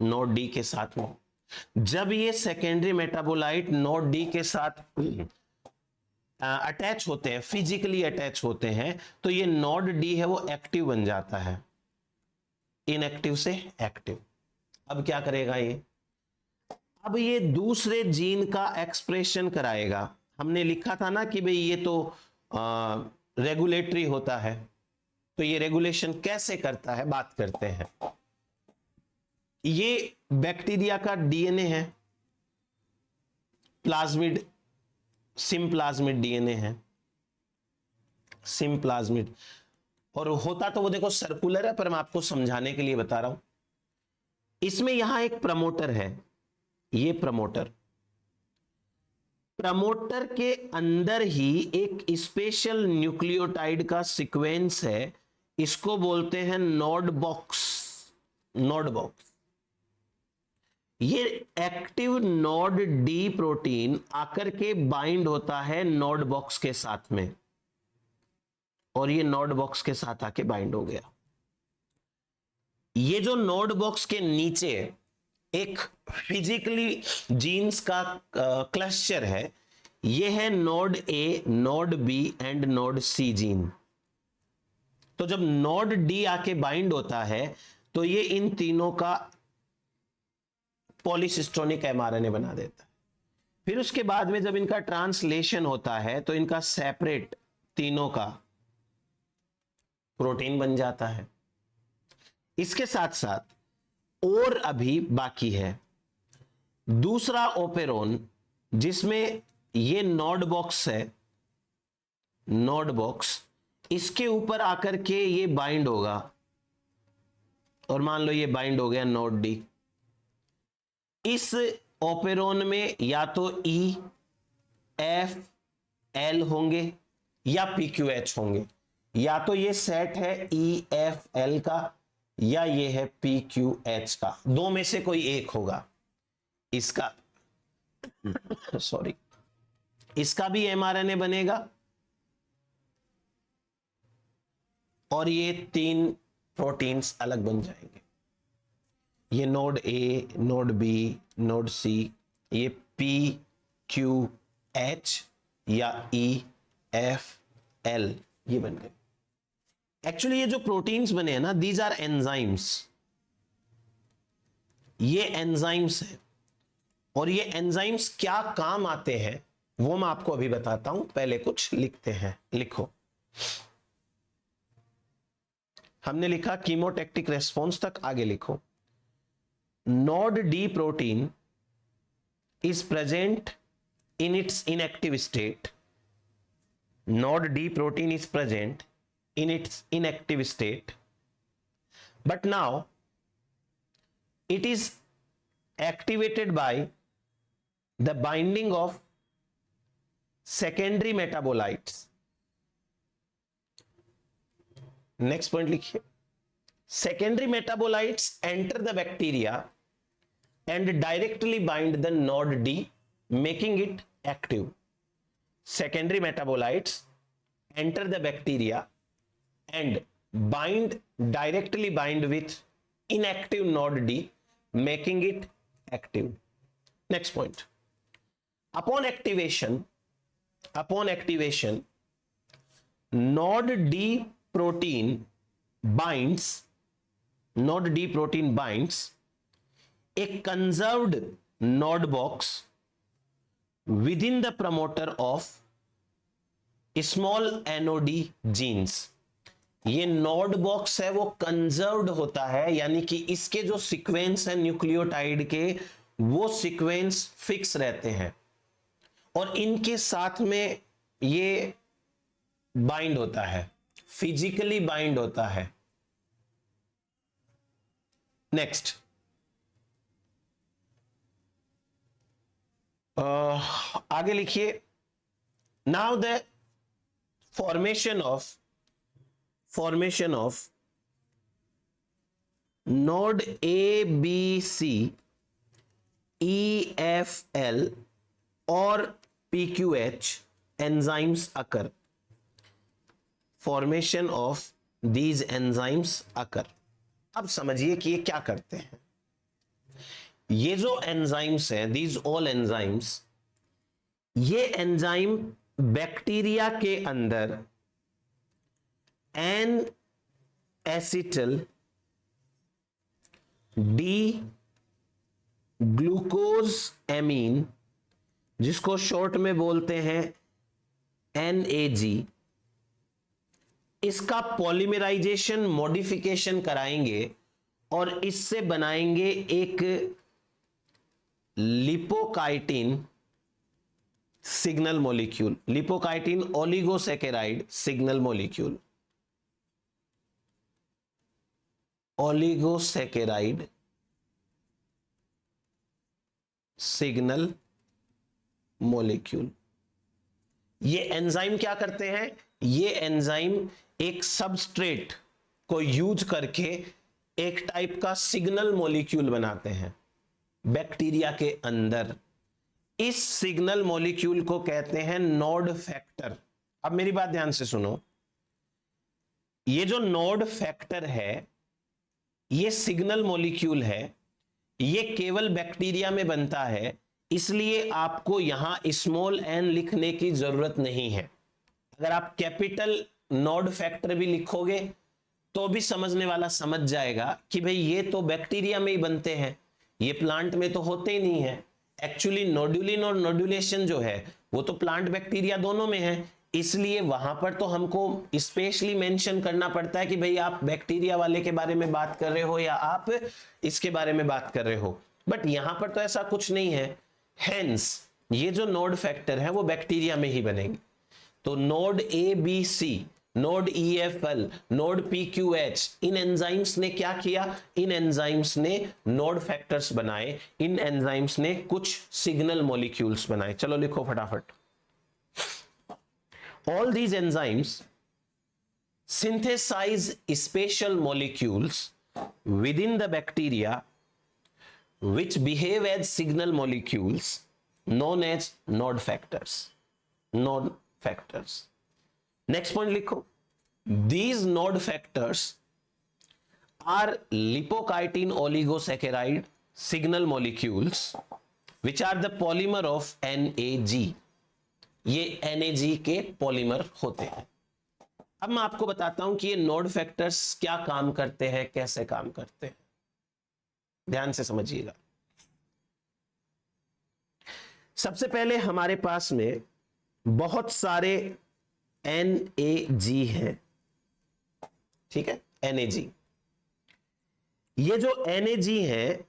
नॉड डी के साथ में। जब ये सेकेंडरी मेटाबोलाइट नॉड डी के साथ अटैच होते हैं, फिजिकली अटैच होते हैं, तो ये नॉड डी है वो एक्टिव बन जाता है, इनएक्टिव से एक्टिव। अब क्या करेगा ये, अब ये दूसरे जीन का एक्सप्रेशन कराएगा। हमने लिखा था ना कि भाई ये तो रेगुलेटरी होता है, तो ये रेगुलेशन कैसे करता है, बात करते हैं। ये बैक्टीरिया का डीएनए है, प्लाज्मिड, सिम्प्लाज्मिड डीएनए है, सिम्प्लाज्मिड। और होता तो वो देखो सर्कुलर है, पर मैं आपको समझाने के लिए बता रहा हूं। इसमें यहां एक प्रमोटर है, ये प्रमोटर, प्रमोटर के अंदर ही एक स्पेशल न्यूक्लियोटाइड का सीक्वेंस है, इसको बोलते हैं नोड बॉक्स। नोड बॉक्स, ये एक्टिव नोड डी प्रोटीन आकर के बाइंड होता है नोड बॉक्स के साथ में, और ये नोड बॉक्स के साथ आके बाइंड हो गया। ये जो नोड बॉक्स के नीचे एक फिजिकली जीन्स का क्लस्टर है, ये है nod A, nod B and nod C gene. तो जब नोड डी आके बाइंड होता है तो ये इन तीनों का पॉलीसिस्टोनिक एमआरएनए बना देता है। फिर उसके बाद में जब इनका ट्रांसलेशन होता है तो इनका सेपरेट तीनों का प्रोटीन बन जाता है। इसके साथ साथ और अभी बाकी है दूसरा ओपेरोन, जिसमें ये नोड बॉक्स है, नोड बॉक्स, इसके ऊपर आकर के ये बाइंड होगा और मान लो ये बाइंड हो गया नोड डी। इस ओपेरोन में या तो ई एफ एल होंगे या पी क्यू एच होंगे, या तो ये सेट है ई एफ एल का या ये है पी क्यू एच का, दो में से कोई एक होगा। इसका सॉरी इसका भी एमआरएनए बनेगा और ये तीन प्रोटीन्स अलग बन जाएंगे। ये nod A, nod B, nod C, ये पी क्यू एच या ई एफ एल ये बन गए। एक्चुअली ये जो प्रोटीन्स बने हैं ना, दीज आर एंजाइम्स। ये एंजाइम्स हैं और ये एंजाइम्स क्या काम आते हैं वो मैं आपको अभी बताता हूं। पहले कुछ लिखते हैं, लिखो। हमने लिखा कीमोटैक्टिक रेस्पॉन्स तक, आगे लिखो। Node D protein is present in its inactive state. Node D protein is present in its inactive state, but now it is activated by the binding of secondary metabolites. Next point लिखिए। Secondary metabolites enter the bacteria and directly bind the node D, making it active. Secondary metabolites enter the bacteria and directly bind with inactive node D, making it active. Next point. Upon activation, node D protein binds a conserved node box within the promoter of small NOD genes. ये node box है वो conserved होता है, यानी कि इसके जो sequence है न्यूक्लियोटाइड के वो सीक्वेंस फिक्स रहते हैं और इनके साथ में ये बाइंड होता है, फिजिकली बाइंड होता है। नेक्स्ट, आगे लिखिए। Now the formation of nod A B C E F L और P Q H enzymes occur. Formation of these enzymes occur. अब समझिए कि ये क्या करते हैं। ये जो एंजाइम्स हैं, दीज ऑल एंजाइम्स, ये एंजाइम बैक्टीरिया के अंदर N acetyl D glucosamine, जिसको शॉर्ट में बोलते हैं NAG, इसका पॉलीमराइजेशन मॉडिफिकेशन कराएंगे और इससे बनाएंगे एक lipochitin signal molecule, lipochitin oligosaccharide signal molecule, oligosaccharide signal molecule. ये एंजाइम क्या करते हैं? ये एंजाइम एक सबस्ट्रेट को यूज करके एक टाइप का सिग्नल मॉलिक्यूल बनाते हैं बैक्टीरिया के अंदर। इस सिग्नल मॉलिक्यूल को कहते हैं नोड फैक्टर। अब मेरी बात ध्यान से सुनो, ये जो नोड फैक्टर है, ये सिग्नल मॉलिक्यूल है, ये केवल बैक्टीरिया में बनता है, इसलिए आपको यहां स्मॉल एन लिखने की जरूरत नहीं है। अगर आप कैपिटल नॉड फैक्टर भी लिखोगे तो भी समझने वाला समझ जाएगा कि भाई ये तो बैक्टीरिया में ही बनते हैं, ये प्लांट में तो होते ही नहीं है। एक्चुअली नोडुलिन और नोडुलेशन जो है वो तो प्लांट बैक्टीरिया दोनों में है, इसलिए वहां पर तो हमको स्पेशली मेंशन करना पड़ता है कि भाई आप बैक्टीरिया वाले के बारे में बात कर रहे हो या आप इसके बारे में बात कर रहे हो। बट यहां पर तो ऐसा कुछ नहीं है, हेंस ये जो नोड फैक्टर है वो बैक्टीरिया में ही बनेंगे। तो nod A B C, nod E F L, nod P Q H, इन एंजाइम्स ने क्या किया, इन एंजाइम्स ने नोड फैक्टर्स बनाए, इन एंजाइम्स ने कुछ सिग्नल मॉलिक्यूल्स बनाए। चलो लिखो फटाफट। All these enzymes synthesize special molecules within the bacteria which behave as signal molecules known as node factors. Node factors. Next point लिखो. These node factors are lipocytin oligosaccharide signal molecules which are the polymer of NAG. ये NAG के polymer होते हैं। अब मैं आपको बताता हूं कि ये नोड फैक्टर्स क्या काम करते हैं, कैसे काम करते हैं, ध्यान से समझिएगा। सबसे पहले हमारे पास में बहुत सारे NAG हैं, ठीक है, NAG। ये जो NAG हैं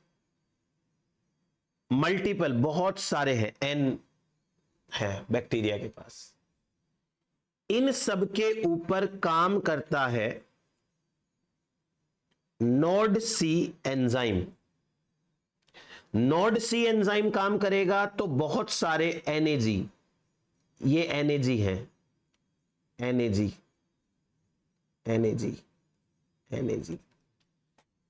मल्टीपल, बहुत सारे हैं, N है बैक्टीरिया के पास। इन सब के ऊपर काम करता है नोड सी एंजाइम। नोड सी एंजाइम काम करेगा तो बहुत सारे NAG, ये NAG है, NAG, NAG, NAG,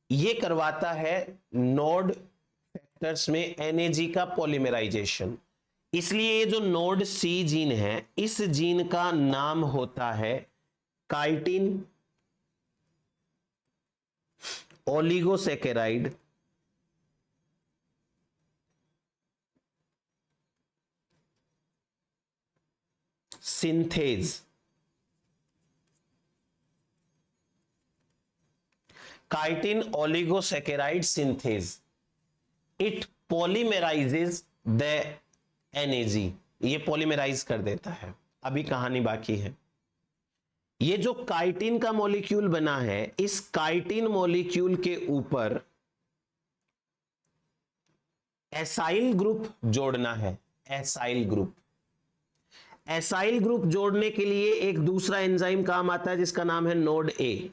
ये करवाता है नोड फैक्टर्स में NAG का पॉलीमराइजेशन। इसलिए ये जो नोड सी जीन है, इस जीन का नाम होता है chitin oligosaccharide synthase. Chitin oligosaccharide synthase, it polymerizes the NAG, ये पॉलीमराइज कर देता है। अभी कहानी बाकी है। ये जो काइटिन का मॉलिक्यूल बना है, इस काइटिन मॉलिक्यूल के ऊपर एसाइल ग्रुप जोड़ना है। एसाइल ग्रुप, एसाइल ग्रुप जोड़ने के लिए एक दूसरा एंजाइम काम आता है जिसका नाम है nod A.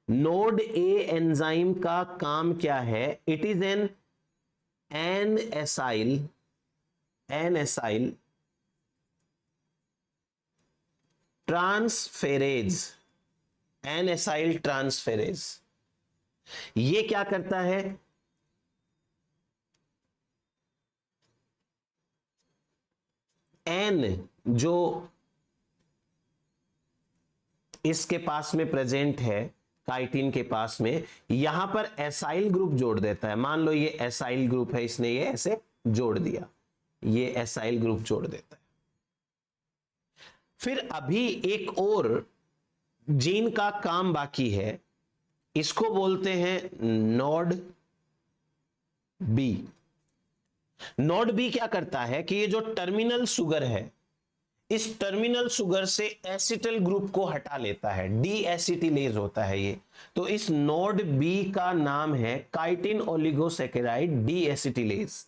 Nod A enzyme का काम क्या है? It is N acyl transferase. N acyl transferase ये क्या करता है? एन जो इसके पास में प्रेजेंट है, काइटिन के पास में, यहां पर एसाइल ग्रुप जोड़ देता है। मान लो ये एसाइल ग्रुप है, इसने ये ऐसे जोड़ दिया, ये एसाइल ग्रुप जोड़ देता है। फिर अभी एक और जीन का काम बाकी है, इसको बोलते हैं नोड बी। नोड बी क्या करता है कि ये जो टर्मिनल शुगर है, इस टर्मिनल शुगर से एसिटल ग्रुप को हटा लेता है, डी एसिटिलेज होता है ये। तो इस नोड बी का नाम है काइटिन ओलिगोसैकेराइड डी एसिटिलेज।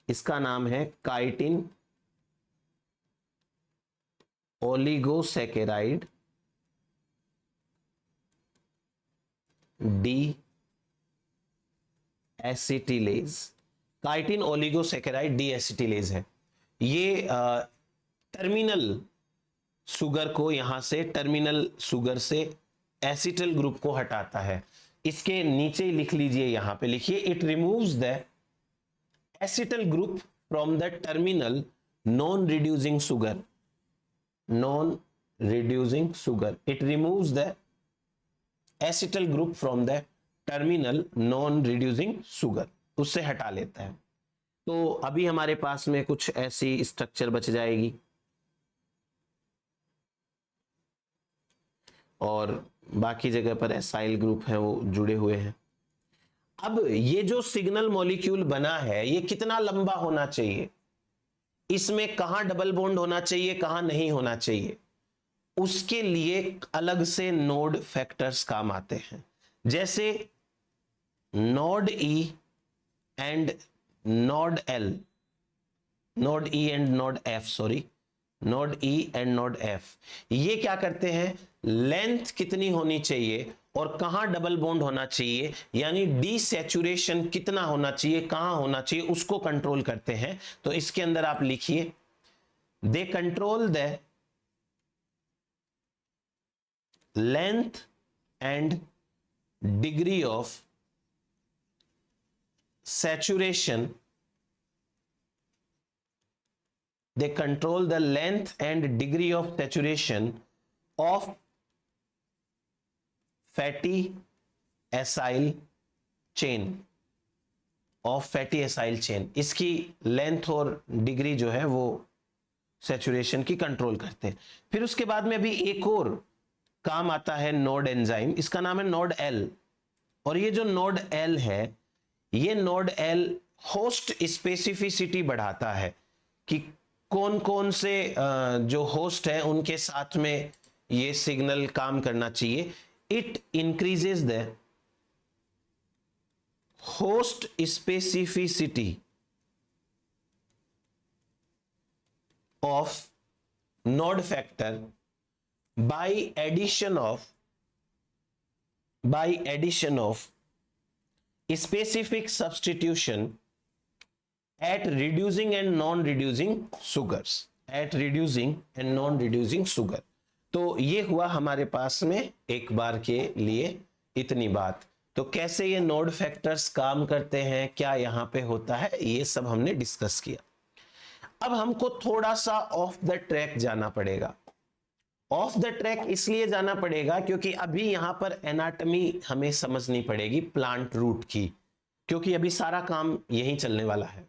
इसका नाम है chitin oligosaccharide deacetylase. Chitin oligosaccharide deacetylase है ये। टर्मिनल शुगर को, यहां से टर्मिनल शुगर से एसिटल ग्रुप को हटाता है। इसके नीचे ही लिख लीजिए, यहां पे लिखिए, it removes the acetyl group from the terminal non reducing sugar. Non reducing sugar, it removes the acetyl group from the terminal non reducing sugar, उससे हटा लेता है। तो अभी हमारे पास में कुछ ऐसी स्ट्रक्चर बच जाएगी और बाकी जगह पर एसाइल ग्रुप है वो जुड़े हुए हैं। अब ये जो सिग्नल मॉलिक्यूल बना है ये कितना लंबा होना चाहिए, इसमें कहां डबल बॉन्ड होना चाहिए कहां नहीं होना चाहिए, उसके लिए अलग से नोड फैक्टर्स काम आते हैं। जैसे node E and node L, node E and node F, sorry, node E and node F, ये क्या करते हैं, लेंथ कितनी होनी चाहिए और कहां डबल बॉन्ड होना चाहिए, यानी डीसैचुरेशन कितना होना चाहिए कहां होना चाहिए, उसको कंट्रोल करते हैं। तो इसके अंदर आप लिखिए, they control the length and degree of saturation, they control the length and degree of saturation of fatty acyl chain, of fatty acyl chain। इसकी लेंथ और डिग्री जो है वो सैचुरेशन की कंट्रोल करते हैं। फिर उसके बाद में अभी एक और काम आता है नोड एंजाइम, इसका नाम है नोड एल। और ये जो नोड एल है, ये नोड एल होस्ट स्पेसिफिसिटी बढ़ाता है कि कौन कौन से जो होस्ट है उनके साथ में ये सिग्नल काम करना चाहिए। It increases the host specificity of nod factor by addition of specific substitution at reducing and non-reducing sugars, at reducing and non-reducing sugar। तो ये हुआ हमारे पास में एक बार के लिए इतनी बात। तो कैसे ये नोड फैक्टर्स काम करते हैं, क्या यहां पे होता है, ये सब हमने डिस्कस किया। अब हमको थोड़ा सा ऑफ द ट्रैक जाना पड़ेगा। ऑफ द ट्रैक इसलिए जाना पड़ेगा क्योंकि अभी यहां पर एनाटॉमी हमें समझनी पड़ेगी प्लांट रूट की, क्योंकि अभी सारा काम यहीं चलने वाला है।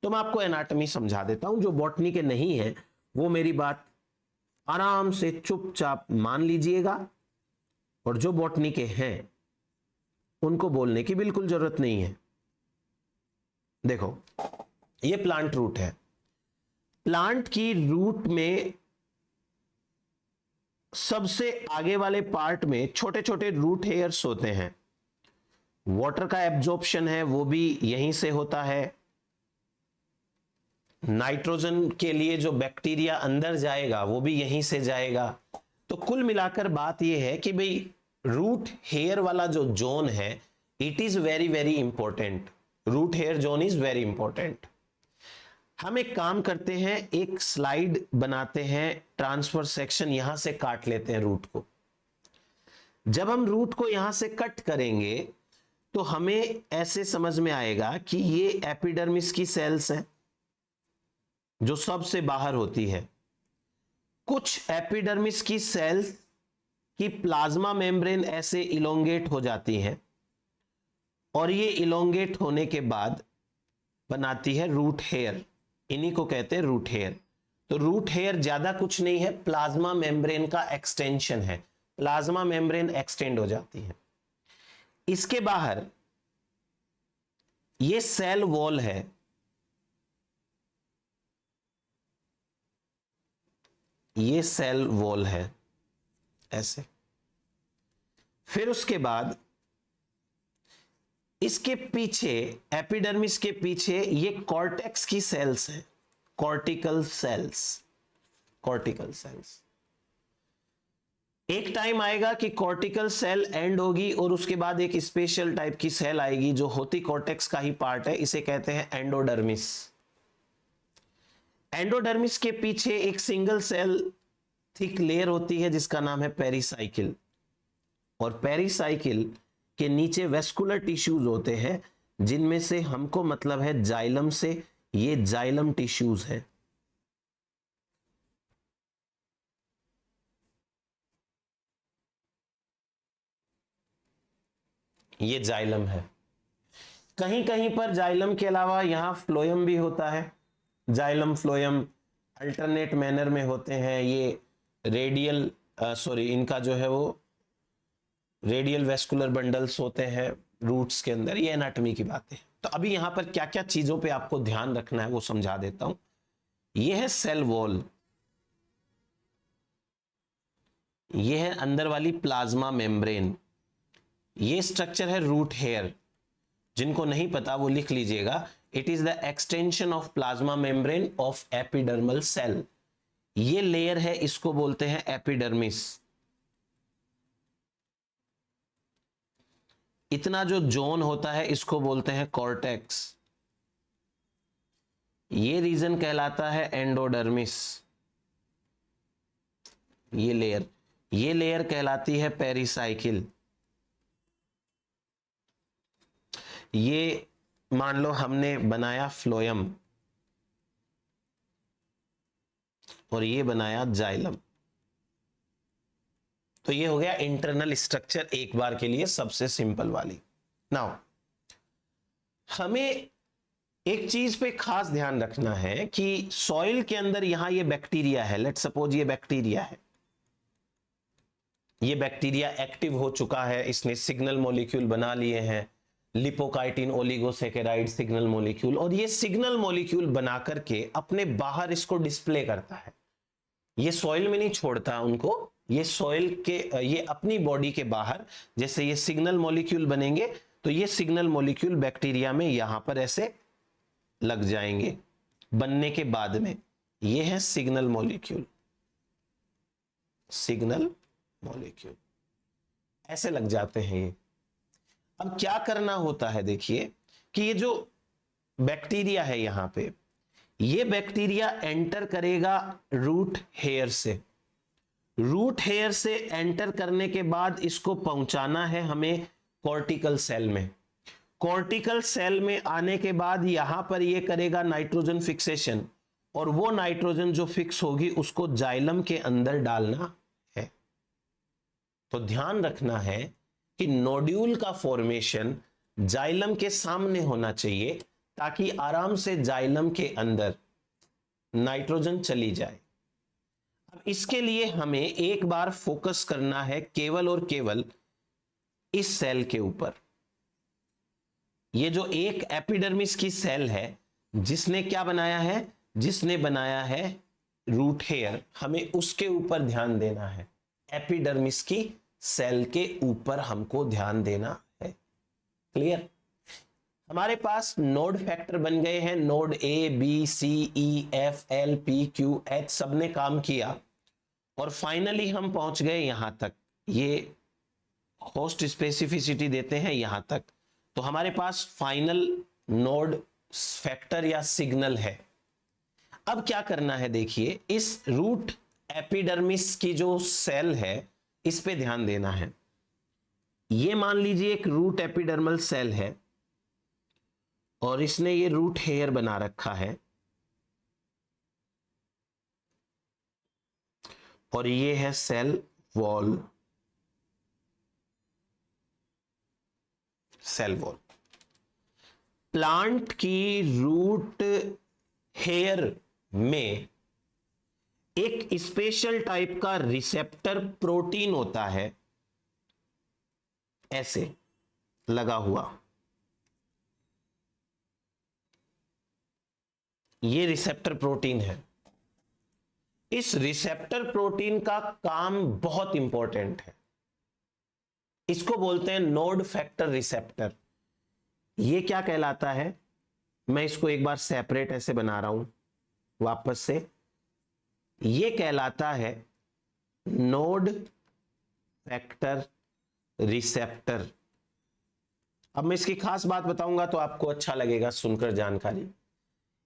तो मैं आपको एनाटॉमी समझा देता हूं, जो बॉटनी के नहीं है वो मेरी बात आराम से चुपचाप मान लीजिएगा, और जो बॉटनी के हैं उनको बोलने की बिल्कुल जरूरत नहीं है। देखो, ये प्लांट रूट है। प्लांट की रूट में सबसे आगे वाले पार्ट में छोटे छोटे रूट हेयर्स होते हैं। वाटर का एब्जॉर्प्शन है वो भी यहीं से होता है। नाइट्रोजन के लिए जो बैक्टीरिया अंदर जाएगा वो भी यहीं से जाएगा। तो कुल मिलाकर बात यह है कि भाई रूट हेयर वाला जो जोन है, it is very very important. Root hair zone is very important. हम एक काम करते हैं, एक स्लाइड बनाते हैं, ट्रांसफर सेक्शन यहां से काट लेते हैं रूट को। जब हम रूट को यहां से कट करेंगे तो हमें ऐसे समझ में आएगा कि ये एपिडर्मिस की सेल्स हैं जो सबसे बाहर होती है। कुछ एपिडर्मिस की सेल्स की प्लाज्मा मेम्ब्रेन ऐसे इलोंगेट हो जाती है, और ये इलोंगेट होने के बाद बनाती है रूट हेयर। इन्हीं को कहते हैं रूट हेयर। तो रूट हेयर ज्यादा कुछ नहीं है, प्लाज्मा मेम्ब्रेन का एक्सटेंशन है। प्लाज्मा मेम्ब्रेन एक्सटेंड हो जाती है। इसके बाहर ये सेल वॉल है, ये सेल वॉल है ऐसे। फिर उसके बाद इसके पीछे, एपिडर्मिस के पीछे ये कॉर्टेक्स की सेल्स हैं, कॉर्टिकल सेल्स। कॉर्टिकल सेल्स, एक टाइम आएगा कि कॉर्टिकल सेल एंड होगी और उसके बाद एक स्पेशल टाइप की सेल आएगी जो होती कॉर्टेक्स का ही पार्ट है, इसे कहते हैं एंडोडर्मिस। एंडोडर्मिस के पीछे एक सिंगल सेल थिक लेयर होती है जिसका नाम है पेरिसाइकिल, और पेरिसाइकिल के नीचे वेस्कुलर टिश्यूज होते हैं जिनमें से हमको मतलब है जाइलम से। ये जाइलम टिश्यूज हैं। ये जाइलम है। कहीं कहीं पर जाइलम के अलावा यहां फ्लोएम भी होता है, जाइलम फ्लोएम अल्टरनेट मैनर में होते हैं। ये रेडियल इनका जो है वो रेडियल वेस्कुलर बंडल्स होते हैं रूट्स के अंदर। ये एनाटॉमी की बातें हैं। तो अभी यहां पर क्या क्या चीजों पे आपको ध्यान रखना है वो समझा देता हूं। ये है सेल वॉल, ये है अंदर वाली प्लाज्मा मेम्ब्रेन, ये स्ट्रक्चर है रूट हेयर। जिनको नहीं पता वो लिख लीजिएगा, it is the extension of plasma membrane of epidermal cell. ये लेयर है, इसको बोलते हैं एपिडर्मिस। इतना जो जोन होता है इसको बोलते हैं कॉर्टेक्स। ये रीजन कहलाता है एंडोडर्मिस। ये लेयर कहलाती है पेरिसाइकिल। ये मान लो हमने बनाया फ्लोएम और ये बनाया जाइलम, तो ये हो गया इंटरनल स्ट्रक्चर एक बार के लिए सबसे सिंपल वाली। नाउ हमें एक चीज पे खास ध्यान रखना है कि सॉइल के अंदर यहां ये बैक्टीरिया है, लेट्स सपोज ये बैक्टीरिया है, ये बैक्टीरिया एक्टिव हो चुका है, इसने सिग्नल मॉलिक्यूल बना लिए हैं, लिपोकाइटिन ओलिगोसेकेराइड सिग्नल मॉलिक्यूल, और ये सिग्नल मॉलिक्यूल बना करके अपने बाहर इसको डिस्प्ले करता है। ये सॉइल में नहीं छोड़ता उनको, ये सॉइल के ये अपनी बॉडी के बाहर जैसे ये सिग्नल मॉलिक्यूल बनेंगे तो ये सिग्नल मॉलिक्यूल बैक्टीरिया में यहां पर ऐसे लग जाएंगे। बनने के बाद में ये है सिग्नल मॉलिक्यूल, सिग्नल मॉलिक्यूल ऐसे लग जाते हैं ये। अब क्या करना होता है, देखिए कि ये जो बैक्टीरिया है यहां पे, ये बैक्टीरिया एंटर करेगा रूट हेयर से। रूट हेयर से एंटर करने के बाद इसको पहुंचाना है हमें कॉर्टिकल सेल में। कॉर्टिकल सेल में आने के बाद यहां पर ये करेगा नाइट्रोजन फिक्सेशन, और वो नाइट्रोजन जो फिक्स होगी उसको जाइलम के अंदर डालना है। तो ध्यान रखना है कि नोड्यूल का फॉर्मेशन जाइलम के सामने होना चाहिए ताकि आराम से जाइलम के अंदर नाइट्रोजन चली जाए। अब इसके लिए हमें एक बार फोकस करना है केवल और केवल इस सेल के ऊपर। ये जो एक एपिडर्मिस की सेल है जिसने क्या बनाया है, जिसने बनाया है रूट हेयर, हमें उसके ऊपर ध्यान देना है। एपिडर्मिस की सेल के ऊपर हमको ध्यान देना है। क्लियर? हमारे पास नोड फैक्टर बन गए हैं, nod A B C E F L P Q H, सबने काम किया और फाइनली हम पहुंच गए यहां तक। ये होस्ट स्पेसिफिसिटी देते हैं यहां तक। तो हमारे पास फाइनल नोड फैक्टर या सिग्नल है। अब क्या करना है, देखिए इस रूट एपिडर्मिस की जो सेल है इस पे ध्यान देना है। ये मान लीजिए एक रूट एपिडर्मल सेल है और इसने ये रूट हेयर बना रखा है, और ये है cell wall. Cell wall plant की रूट हेयर में एक स्पेशल टाइप का रिसेप्टर प्रोटीन होता है, ऐसे लगा हुआ। ये रिसेप्टर प्रोटीन है। इस रिसेप्टर प्रोटीन का काम बहुत इंपॉर्टेंट है। इसको बोलते हैं नोड फैक्टर रिसेप्टर। ये क्या कहलाता है, मैं इसको एक बार सेपरेट ऐसे बना रहा हूं वापस से। ये कहलाता है नोड फैक्टर रिसेप्टर। अब मैं इसकी खास बात बताऊंगा तो आपको अच्छा लगेगा सुनकर जानकारी।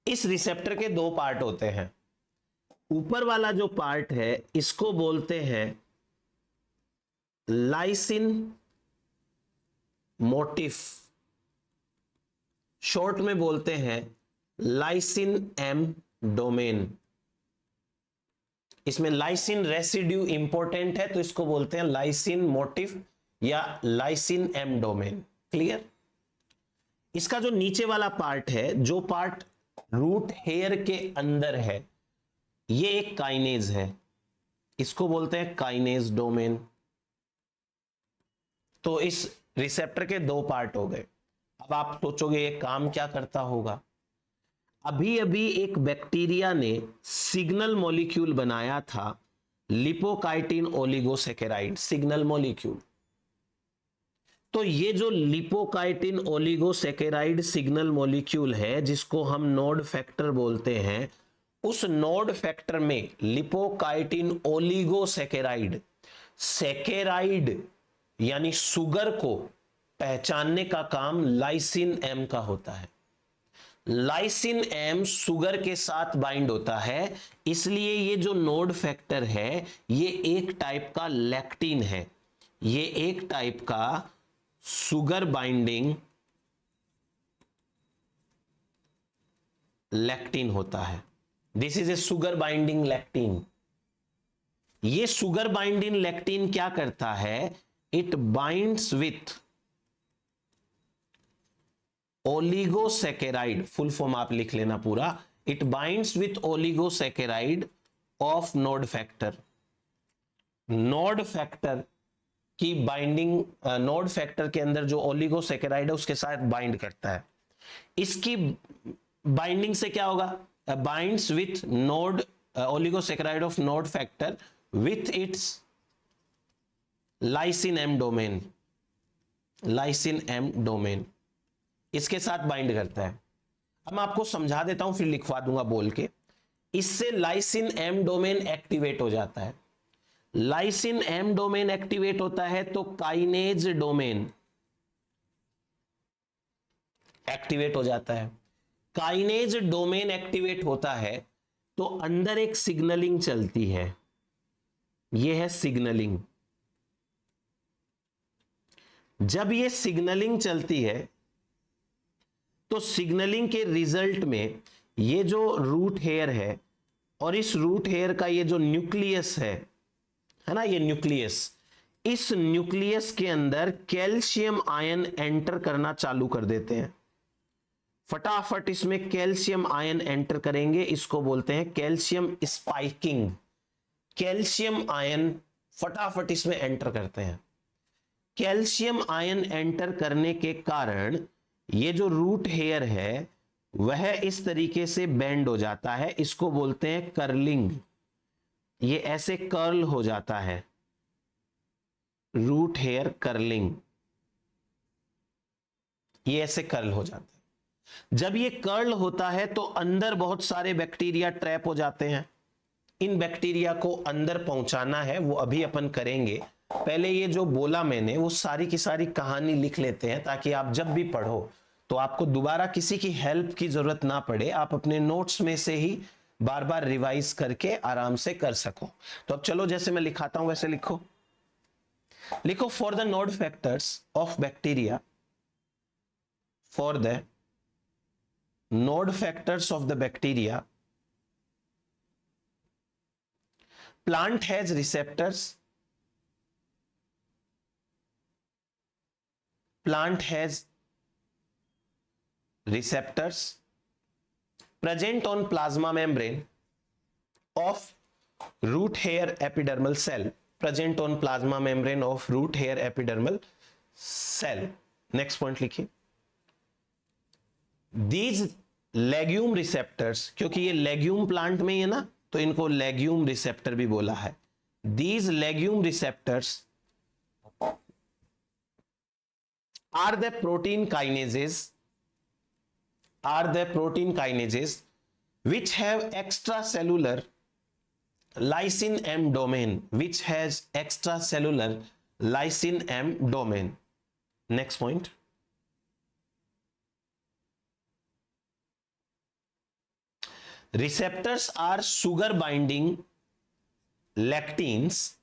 इस रिसेप्टर के दो पार्ट होते हैं। ऊपर वाला जो पार्ट है इसको बोलते हैं लाइसिन मोटिफ, शॉर्ट में बोलते हैं लाइसिन एम डोमेन। इसमें लाइसिन रेसिड्यू इंपॉर्टेंट है तो इसको बोलते हैं लाइसिन मोटिफ या लाइसिन एम डोमेन। क्लियर? इसका जो नीचे वाला पार्ट है, जो पार्ट रूट हेयर के अंदर है, ये एक काइनेज है, इसको बोलते हैं काइनेज डोमेन। तो इस रिसेप्टर के दो पार्ट हो गए। अब आप सोचोगे ये काम क्या करता होगा। अभी अभी एक बैक्टीरिया ने सिग्नल मॉलिक्यूल बनाया था, लिपोकाइटिन ओलिगोसेकेराइड सिग्नल मॉलिक्यूल। तो ये जो लिपोकाइटिन ओलिगोसेकेराइड सिग्नल मॉलिक्यूल है, जिसको हम नोड फैक्टर बोलते हैं, उस नोड फैक्टर में लिपोकाइटिन ओलिगोसेकेराइड, सेकेराइड यानी सुगर को पहचानने का काम लाइसिन एम का होता है। लाइसिन एम सुगर के साथ बाइंड होता है, इसलिए ये जो नोड फैक्टर है ये एक टाइप का लैक्टिन है, ये एक टाइप का सुगर बाइंडिंग लैक्टिन होता है। This is a sugar binding lectin. ये सुगर बाइंडिंग लैक्टिन क्या करता है, it binds with oligosaccharide, full form आप लिख लेना पूरा, it binds with oligosaccharide of nod factor. Node factor की बाइंडिंग, नोड फैक्टर के अंदर जो ओलिगोसेकेराइड है उसके साथ बाइंड करता है। इसकी बाइंडिंग से क्या होगा, binds with nod oligosaccharide of nod factor with its lysin M domain, lysin M domain इसके साथ बाइंड करता है। अब मैं आपको समझा देता हूं, फिर लिखवा दूंगा बोल के। इससे लाइसिन एम डोमेन एक्टिवेट हो जाता है। लाइसिन एम डोमेन एक्टिवेट होता है तो काइनेज डोमेन एक्टिवेट हो जाता है। काइनेज डोमेन एक्टिवेट होता है तो अंदर एक सिग्नलिंग चलती है, यह है सिग्नलिंग। जब यह सिग्नलिंग चलती है तो सिग्नलिंग के रिजल्ट में ये जो रूट हेयर है और इस रूट हेयर का ये जो न्यूक्लियस है ना, ये न्यूक्लियस, इस न्यूक्लियस के अंदर कैल्शियम आयन एंटर करना चालू कर देते हैं। फटाफट इसमें कैल्शियम आयन एंटर करेंगे, इसको बोलते हैं कैल्शियम स्पाइकिंग। कैल्शियम आयन फटाफट इसमें एंटर करते हैं। कैल्शियम आयन एंटर करने के कारण ये जो रूट हेयर है वह इस तरीके से बेंड हो जाता है, इसको बोलते हैं कर्लिंग। ये ऐसे कर्ल हो जाता है, रूट हेयर कर्लिंग, ये ऐसे कर्ल हो जाता है। जब ये कर्ल होता है तो अंदर बहुत सारे बैक्टीरिया ट्रैप हो जाते हैं। इन बैक्टीरिया को अंदर पहुंचाना है, वो अभी अपन करेंगे। पहले ये जो बोला मैंने वो सारी की सारी कहानी लिख लेते हैं, ताकि आप जब भी पढ़ो तो आपको दोबारा किसी की हेल्प की जरूरत ना पड़े, आप अपने नोट्स में से ही बार बार रिवाइज करके आराम से कर सको। तो अब चलो, जैसे मैं लिखाता हूं वैसे लिखो। लिखो, for the node factors of bacteria, for the node factors of the bacteria, plant has receptors, plant has receptors present on plasma membrane of root hair epidermal cell, present on plasma membrane of root hair epidermal cell। next point लिखिए, these legume receptors, क्योंकि ये legume plant में ही है ना, तो इनको legume receptor भी बोला है। These legume receptors are the protein kinases which have extracellular lysine M domain, which has extracellular lysine M domain। next point, receptors are sugar binding lectins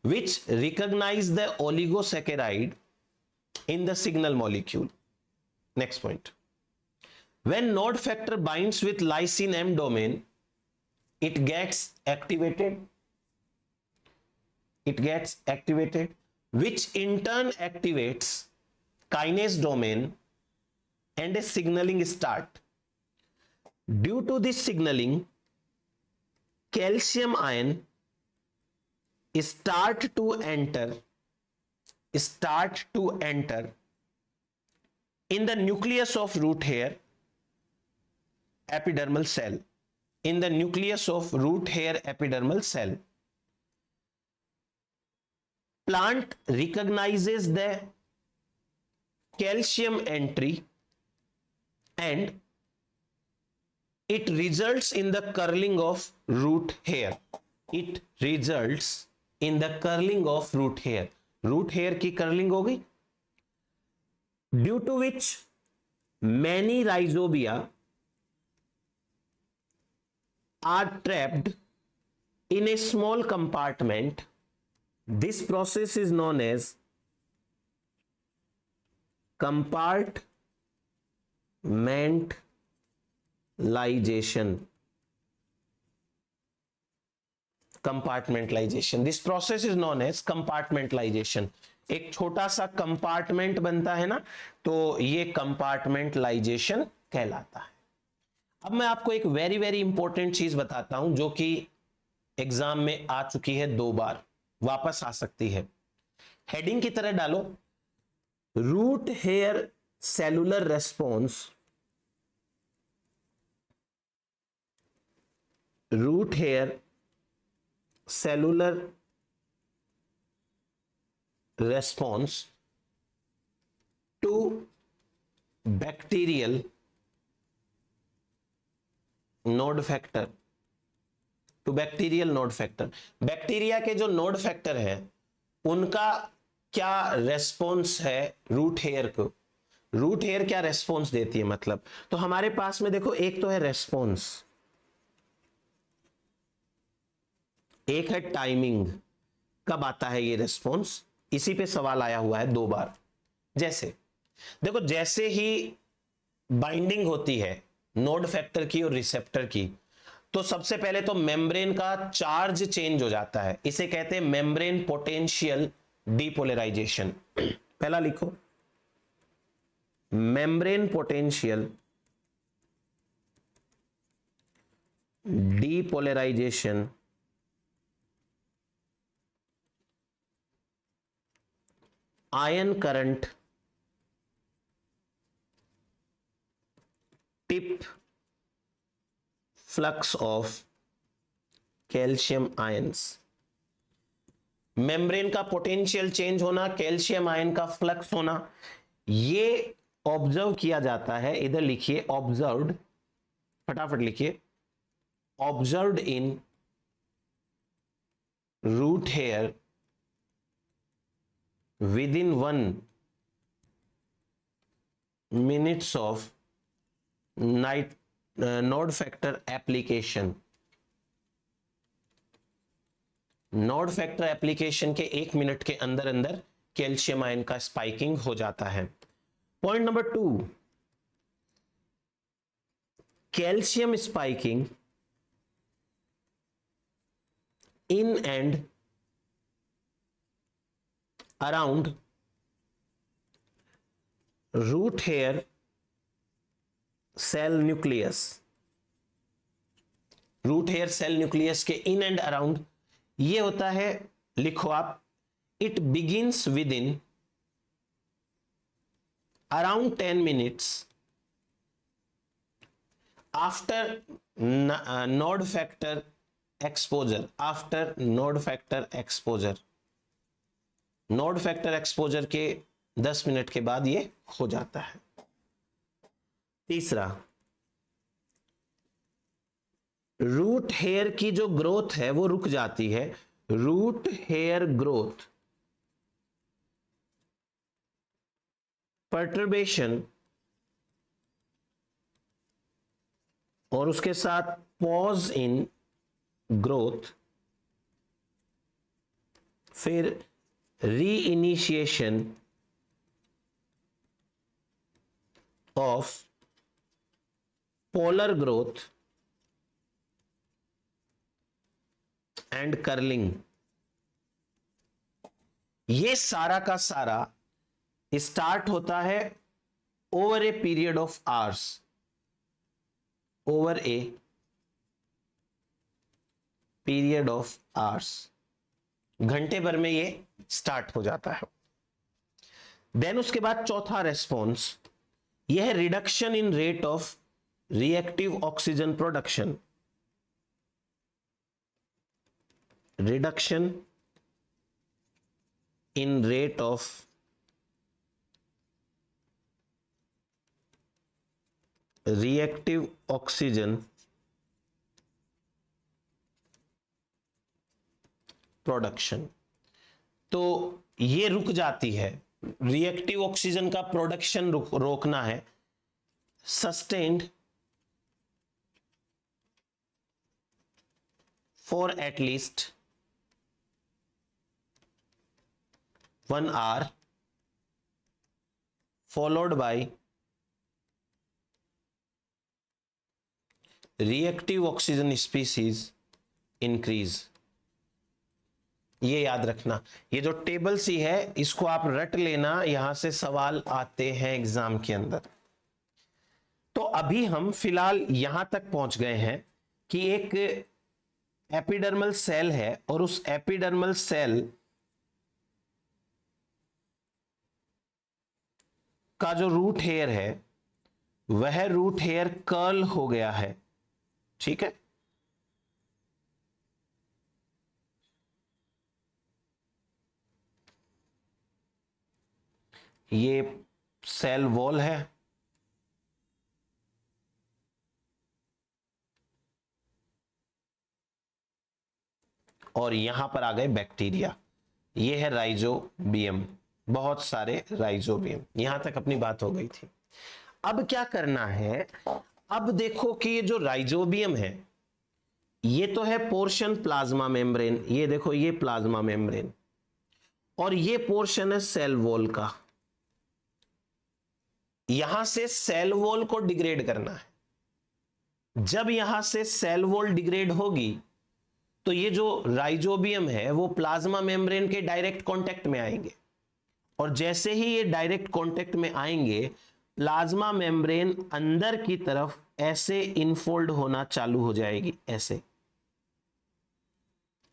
which recognize the oligosaccharide in the signal molecule। next point, when node factor binds with lysine M domain, it gets activated, which in turn activates kinase domain and a signaling start. Due to this signaling, calcium ion start to enter in the nucleus of root hair epidermal cell. In the nucleus of root hair epidermal cell, plant recognizes the calcium entry and it results in the curling of root hair. It results in the curling of root hair. root hair की curling हो गई, due to which many rhizobia are trapped in a small compartment. This process is known as compartmentalization. This process is known as compartmentalization. एक छोटा सा compartment बनता है ना, तो ये कंपार्टमेंटलाइजेशन कहलाता है. अब मैं आपको एक वेरी वेरी इंपॉर्टेंट चीज बताता हूं जो कि एग्जाम में आ चुकी है 2 बार, वापस आ सकती है. हेडिंग की तरह डालो, root hair cellular response. Root hair cellular response to bacterial node factor. Bacteria के जो नोड फैक्टर है उनका क्या रेस्पॉन्स है रूट हेयर को. रूट हेयर क्या रेस्पॉन्स देती है, मतलब तो हमारे पास में देखो, एक तो है रेस्पॉन्स, एक है टाइमिंग. कब आता है ये रेस्पॉन्स, इसी पे सवाल आया हुआ है 2 बार. जैसे देखो, जैसे ही बाइंडिंग होती है नोड फैक्टर की और रिसेप्टर की, तो सबसे पहले तो मेम्ब्रेन का चार्ज चेंज हो जाता है. इसे कहते हैं मेम्ब्रेन पोटेंशियल डीपोलराइजेशन. पहला लिखो, membrane potential depolarisation. Ion current tip flux of calcium ions. Membrane का पोटेंशियल चेंज होना, कैल्शियम आयन का फ्लक्स होना, ये ऑब्जर्व किया जाता है. इधर लिखिए ऑब्जर्व्ड, फटाफट लिखिए, observed in root hair within 1 minutes of node factor application. Nod factor application के 1 मिनट के अंदर अंदर कैल्शियम आयन का स्पाइकिंग हो जाता है. Point number 2, calcium spiking in and around root hair cell nucleus. Root hair cell nucleus के in and around ये होता है, लिखो आप, it begins with in around 10 minutes after nod factor exposure. After nod factor exposure, nod factor exposure के 10 minute के बाद ये हो जाता है. तीसरा, रूट हेयर की जो ग्रोथ है वो रुक जाती है. रूट हेयर ग्रोथ पर्टर्बेशन और उसके साथ पॉज इन ग्रोथ, फिर reinitiation of polar growth and curling. ये सारा का सारा स्टार्ट होता है over a period of hours, over a period of hours, घंटे भर में ये स्टार्ट हो जाता है। देन उसके बाद चौथा रेस्पॉन्स, यह है reduction in rate of reactive oxygen production, reduction in rate of reactive oxygen production. तो ये रुक जाती है, रिएक्टिव ऑक्सीजन का प्रोडक्शन रोकना है, sustained for at least 1 hour followed by reactive oxygen species increase। ये याद रखना, ये जो टेबल सी है इसको आप रट लेना, यहां से सवाल आते हैं एग्जाम के अंदर। तो अभी हम फिलहाल यहां तक पहुंच गए हैं कि एक एपिडर्मल सेल है और उस एपिडर्मल सेल का जो रूट हेयर है वह रूट हेयर कर्ल हो गया है, ठीक है। ये सेल वॉल है और यहां पर आ गए बैक्टीरिया, ये है राइजोबियम, बहुत सारे राइजोबियम। यहां तक अपनी बात हो गई थी। अब क्या करना है, अब देखो कि ये जो राइजोबियम है ये तो है पोर्शन प्लाज्मा मेम्ब्रेन, ये देखो ये प्लाज्मा मेम्ब्रेन, और ये पोर्शन है सेल वॉल का। यहां से सेल वॉल को डिग्रेड करना है। जब यहां से सेल वॉल डिग्रेड होगी तो ये जो राइजोबियम है वो प्लाज्मा मेम्ब्रेन के डायरेक्ट कांटेक्ट में आएंगे, और जैसे ही ये डायरेक्ट कांटेक्ट में आएंगे प्लाज्मा मेम्ब्रेन अंदर की तरफ ऐसे इनफोल्ड होना चालू हो जाएगी, ऐसे।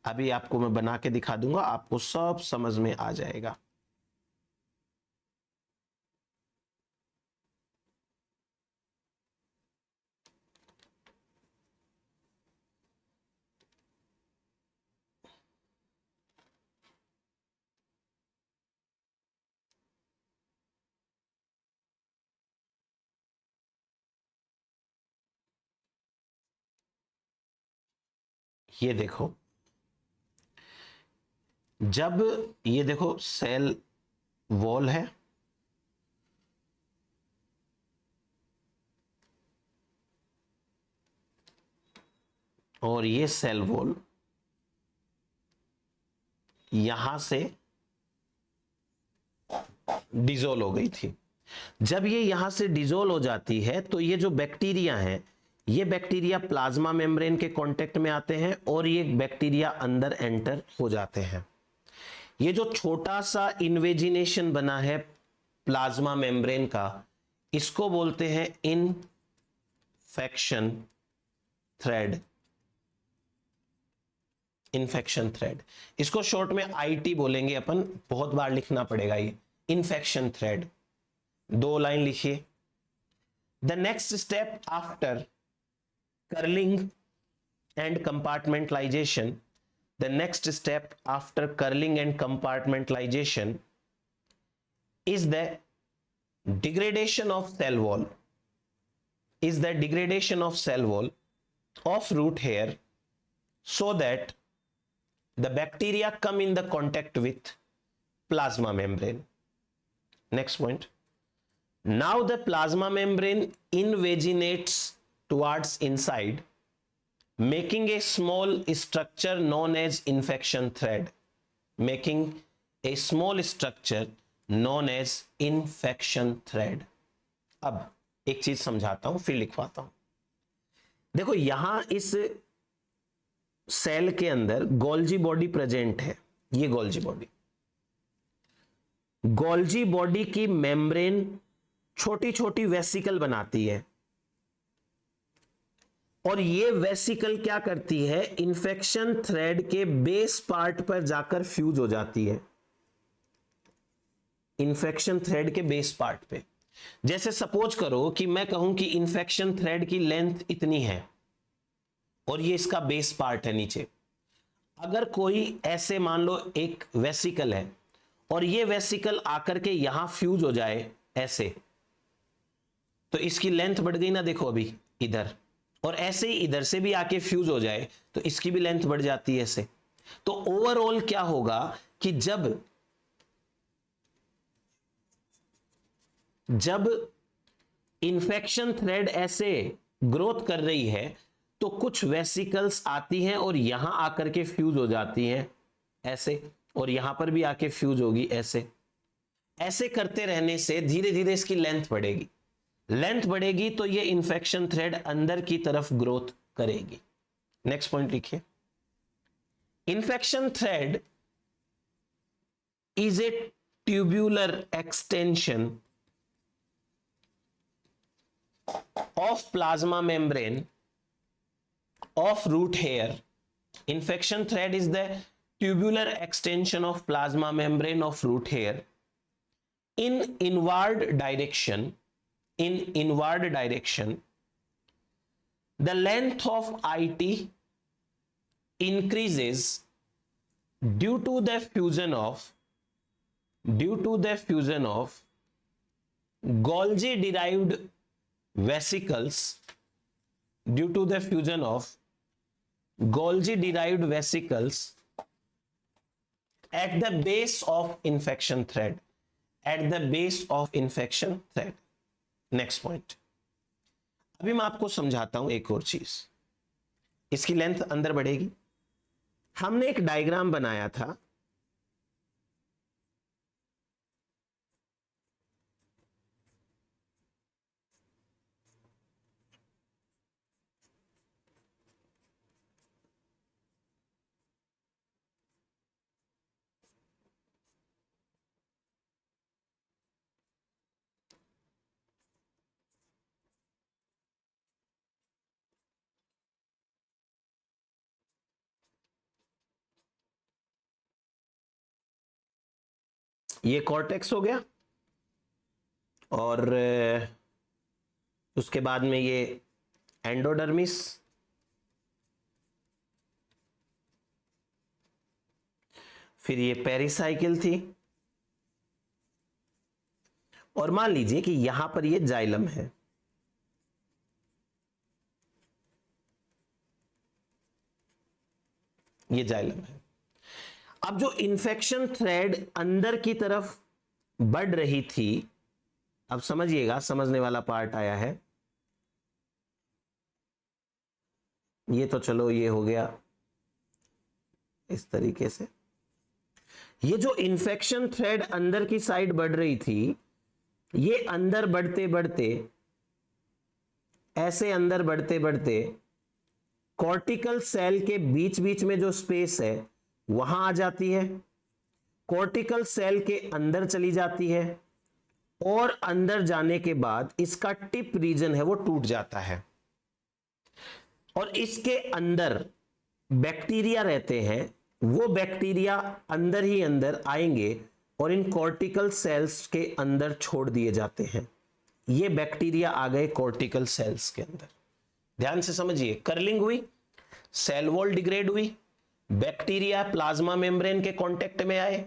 अभी आपको मैं बना के दिखा दूंगा, आपको सब समझ में आ जाएगा। ये देखो, जब ये देखो सेल वॉल है और ये सेल वॉल यहां से डिसोल्व हो गई थी। जब ये यहां से डिसोल्व हो जाती है तो ये जो बैक्टीरिया है, ये बैक्टीरिया प्लाज्मा मेम्ब्रेन के कांटेक्ट में आते हैं और ये बैक्टीरिया अंदर एंटर हो जाते हैं। ये जो छोटा सा इन्वेजिनेशन बना है प्लाज्मा मेम्ब्रेन का, इसको बोलते हैं इन्फेक्शन थ्रेड, इन्फेक्शन थ्रेड। इसको शॉर्ट में आईटी बोलेंगे अपन, बहुत बार लिखना पड़ेगा ये, इन्फेक्शन थ्रेड। 2 लाइन लिखिए। The next step after curling and compartmentalization, the next step after curling and compartmentalization is the degradation of cell wall, is the degradation of cell wall of root hair so that the bacteria come in the contact with plasma membrane. Next point. Now the plasma membrane invaginates towards inside, making a small structure known as infection thread, making a small structure known as infection thread। अब एक चीज समझाता हूं फिर लिखवाता हूं। देखो यहां इस सेल के अंदर गोल्जी बॉडी प्रेजेंट है, ये गोल्जी बॉडी। गोल्जी बॉडी की मेम्ब्रेन छोटी छोटी वेसिकल बनाती है और ये वेसिकल क्या करती है, इंफेक्शन थ्रेड के बेस पार्ट पर जाकर फ्यूज हो जाती है, इंफेक्शन थ्रेड के बेस पार्ट पे। जैसे सपोज करो कि मैं कहूं कि इंफेक्शन थ्रेड की लेंथ इतनी है और ये इसका बेस पार्ट है नीचे। अगर कोई ऐसे मान लो एक वेसिकल है और ये वेसिकल आकर के यहां फ्यूज हो जाए ऐसे, तो इसकी लेंथ बढ़ गई ना, देखो अभी इधर, और ऐसे ही इधर से भी आके फ्यूज हो जाए तो इसकी भी लेंथ बढ़ जाती है ऐसे। तो ओवरऑल क्या होगा कि जब इंफेक्शन थ्रेड ऐसे ग्रोथ कर रही है तो कुछ वेसिकल्स आती हैं और यहां आकर के फ्यूज हो जाती हैं ऐसे, और यहां पर भी आके फ्यूज होगी ऐसे। ऐसे करते रहने से धीरे धीरे इसकी लेंथ बढ़ेगी, लेंथ बढ़ेगी तो ये इंफेक्शन थ्रेड अंदर की तरफ ग्रोथ करेगी। नेक्स्ट पॉइंट लिखिए, infection thread is a tubular extension of plasma membrane of root hair. Infection thread is the tubular extension of plasma membrane of root hair in inward direction. In inward direction, the length of IT increases due to the fusion of Golgi derived vesicles, due to the fusion of Golgi derived vesicles at the base of infection thread, at the base of infection thread. Next point, अभी मैं आपको समझाता हूं एक और चीज। इसकी length अंदर बढ़ेगी। हमने एक डायग्राम बनाया था, ये कॉर्टेक्स हो गया और उसके बाद में ये एंडोडर्मिस, फिर ये पेरिसाइकिल थी, और मान लीजिए कि यहां पर ये जाइलम है। ये जाइलम है। अब जो इंफेक्शन थ्रेड अंदर की तरफ बढ़ रही थी, अब समझिएगा, समझने वाला पार्ट आया है। ये तो चलो ये हो गया इस तरीके से। ये जो इंफेक्शन थ्रेड अंदर की साइड बढ़ रही थी, ये अंदर बढ़ते बढ़ते, ऐसे अंदर बढ़ते बढ़ते कॉर्टिकल सेल के बीच बीच में जो स्पेस है वहां आ जाती है, कॉर्टिकल सेल के अंदर चली जाती है, और अंदर जाने के बाद इसका टिप रीजन है वो टूट जाता है, और इसके अंदर बैक्टीरिया रहते हैं। वो बैक्टीरिया अंदर ही अंदर आएंगे और इन कॉर्टिकल सेल्स के अंदर छोड़ दिए जाते हैं। ये बैक्टीरिया आ गए कॉर्टिकल सेल्स के अंदर। ध्यान से समझिए, कर्लिंग हुई, सेल वॉल डिग्रेड हुई, बैक्टीरिया प्लाज्मा मेम्ब्रेन के कांटेक्ट में आए,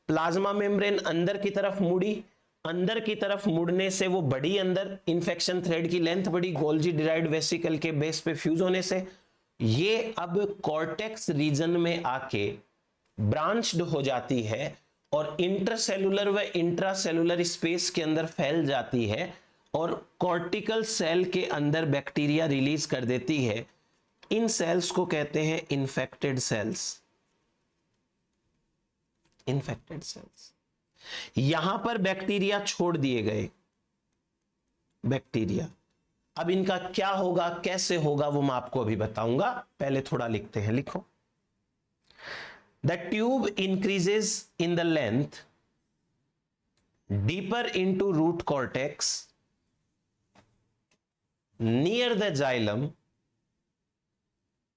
प्लाज्मा मेम्ब्रेन अंदर की तरफ मुड़ी, अंदर की तरफ मुड़ने से वो बढ़ी अंदर, इंफेक्शन थ्रेड की लेंथ बढ़ी गोल्जी डिराइव्ड वेसिकल के बेस पे फ्यूज होने से। ये अब कॉर्टेक्स रीजन में आके ब्रांच्ड हो जाती है और इंटरसेलुलर व इंट्रासेलुलर स्पेस के अंदर फैल जाती है, और कॉर्टिकल सेल के अंदर बैक्टीरिया रिलीज कर देती है। इन सेल्स को कहते हैं इन्फेक्टेड सेल्स। Infected cells. यहां पर बैक्टीरिया छोड़ दिए गए, बैक्टीरिया। अब इनका क्या होगा, कैसे होगा, वो मैं आपको अभी बताऊंगा। पहले थोड़ा लिखते हैं, लिखो। The tube increases in the length deeper into root cortex near the xylem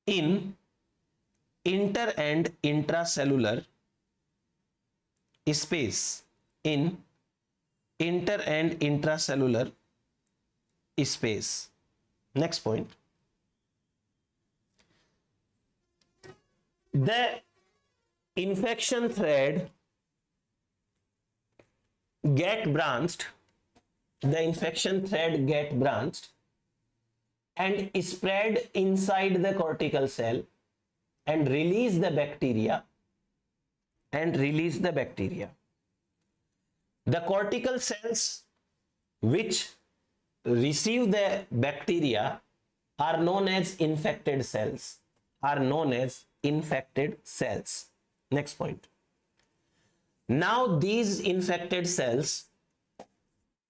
in inter and intracellular space, in inter and intracellular space. Next point, the infection thread get branched, the infection thread get branched and spread inside the cortical cell and release the bacteria, the cortical cells which receive the bacteria are known as infected cells, Next point, now these infected cells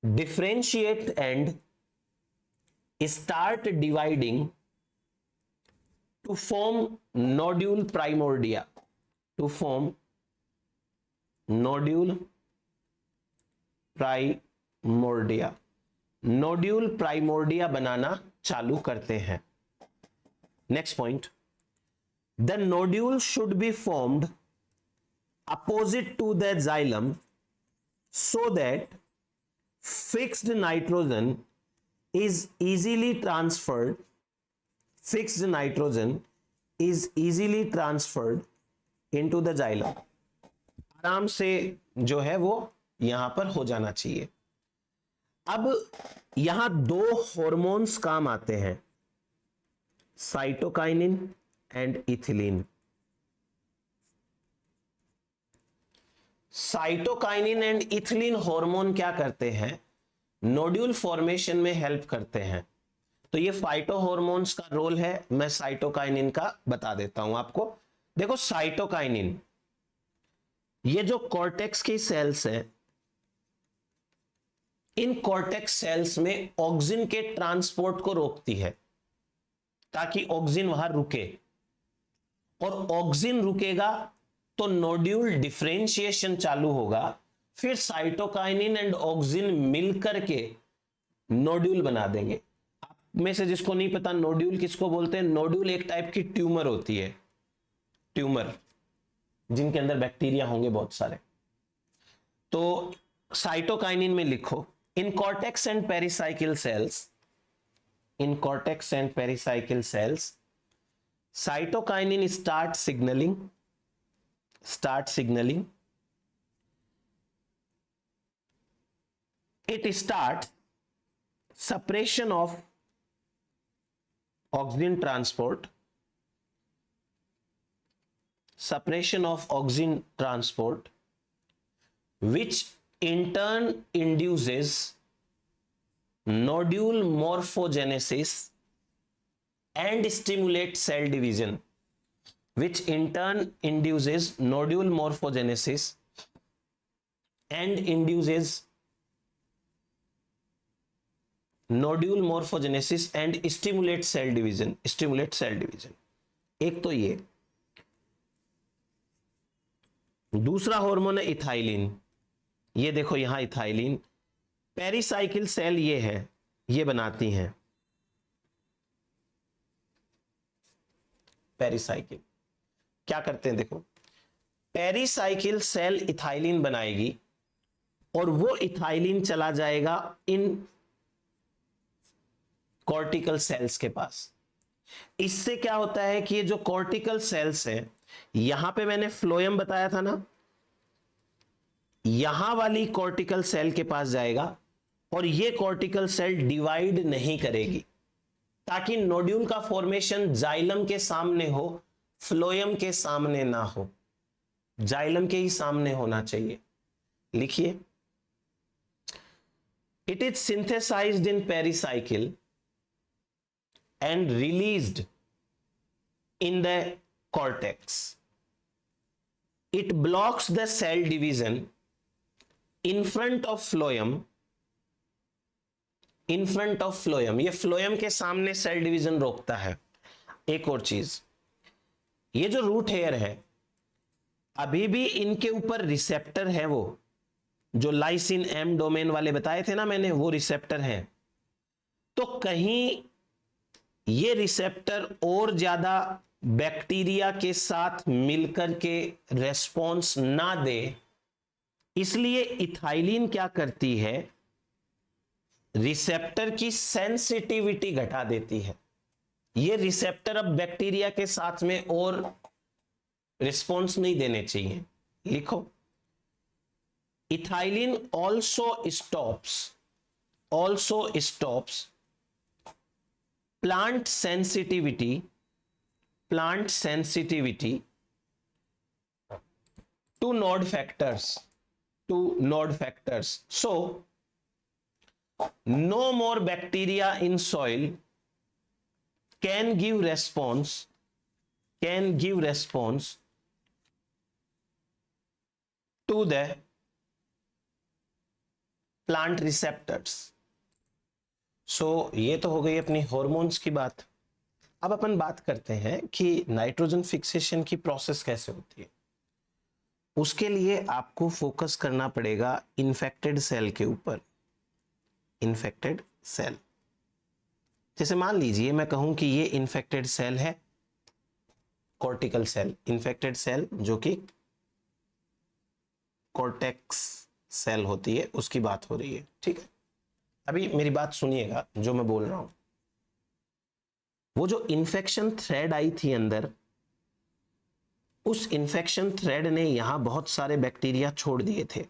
differentiate and start dividing to form nodule primordia, nodule primordia बनाना चालू करते हैं. Next point, the nodule should be formed opposite to the xylem so that fixed nitrogen is easily transferred into the xylem. आराम से जो है वो यहां पर हो जाना चाहिए. अब यहां दो हॉर्मोन्स काम आते हैं, cytokinin and ethylene. Cytokinin and ethylene hormone क्या करते हैं, नोड्यूल फॉर्मेशन में हेल्प करते हैं. तो ये फाइटो हार्मोन्स का रोल है, मैं साइटोकाइनिन का बता देता हूं आपको. देखो साइटोकाइनिन, ये जो कॉर्टेक्स की सेल्स है, इन कॉर्टेक्स सेल्स में ऑक्सिन के ट्रांसपोर्ट को रोकती है ताकि ऑक्सिन वहां रुके, और ऑक्सिन रुकेगा तो नोड्यूल डिफरेंशिएशन चालू होगा, फिर साइटोकाइनिन एंड ऑक्सिन मिलकर के नोड्यूल बना देंगे. आप में से जिसको नहीं पता नोड्यूल किसको बोलते हैं, नोड्यूल एक टाइप की ट्यूमर होती है, ट्यूमर जिनके अंदर बैक्टीरिया होंगे बहुत सारे. तो साइटोकाइनिन में लिखो, in cortex and pericycle cells, cytokinin start signalling, it starts suppression of oxygen transport, which in turn induces nodule morphogenesis and stimulates cell division, and stimulate cell division. एक तो ये. दूसरा हार्मोन है इथाइलिन. ये देखो यहां इथाइलिन, पेरिसाइकिल सेल ये है, ये बनाती हैं पेरिसाइकिल. क्या करते हैं देखो, पेरिसाइकिल सेल इथाइलिन बनाएगी और वो इथाइलिन चला जाएगा इन कॉर्टिकल सेल्स के पास. इससे क्या होता है कि ये जो कॉर्टिकल सेल्स है, यहां पे मैंने फ्लोएम बताया था ना, यहां वाली कॉर्टिकल सेल के पास जाएगा और ये कॉर्टिकल सेल डिवाइड नहीं करेगी, ताकि नोड्यूल का फॉर्मेशन जाइलम के सामने हो, फ्लोएम के सामने ना हो, जाइलम के ही सामने होना चाहिए. लिखिए, it is synthesised in pericycle and released in the cortex. It blocks the cell division in front of phloem. ये फ्लोएम के सामने सेल डिवीजन रोकता है. एक और चीज, ये जो रूट हेयर है, अभी भी इनके ऊपर रिसेप्टर है, वो जो लाइसिन एम डोमेन वाले बताए थे ना मैंने, वो रिसेप्टर हैं। तो कहीं ये रिसेप्टर और ज्यादा बैक्टीरिया के साथ मिलकर के रेस्पॉन्स ना दे, इसलिए इथाइलिन क्या करती है, रिसेप्टर की सेंसिटिविटी घटा देती है। ये रिसेप्टर अब बैक्टीरिया के साथ में और रिस्पॉन्स नहीं देने चाहिए। लिखो, ethylene also stops plant sensitivity to node factors, so no more bacteria in soil can give response to the plant receptors. ये तो हो गई अपनी हॉर्मोन्स की बात। अब अपन बात करते हैं कि नाइट्रोजन फिक्सेशन की प्रोसेस कैसे होती है। उसके लिए आपको फोकस करना पड़ेगा इन्फेक्टेड सेल के ऊपर। इन्फेक्टेड सेल, जैसे मान लीजिए मैं कहूं कि ये इन्फेक्टेड सेल है, कॉर्टिकल सेल, इन्फेक्टेड सेल जो कि कॉर्टेक्स सेल होती है, उसकी बात हो रही है। ठीक है, अभी मेरी बात सुनिएगा जो मैं बोल रहा हूं। वो जो इन्फेक्शन थ्रेड आई थी अंदर, उस इन्फेक्शन थ्रेड ने यहां बहुत सारे बैक्टीरिया छोड़ दिए थे,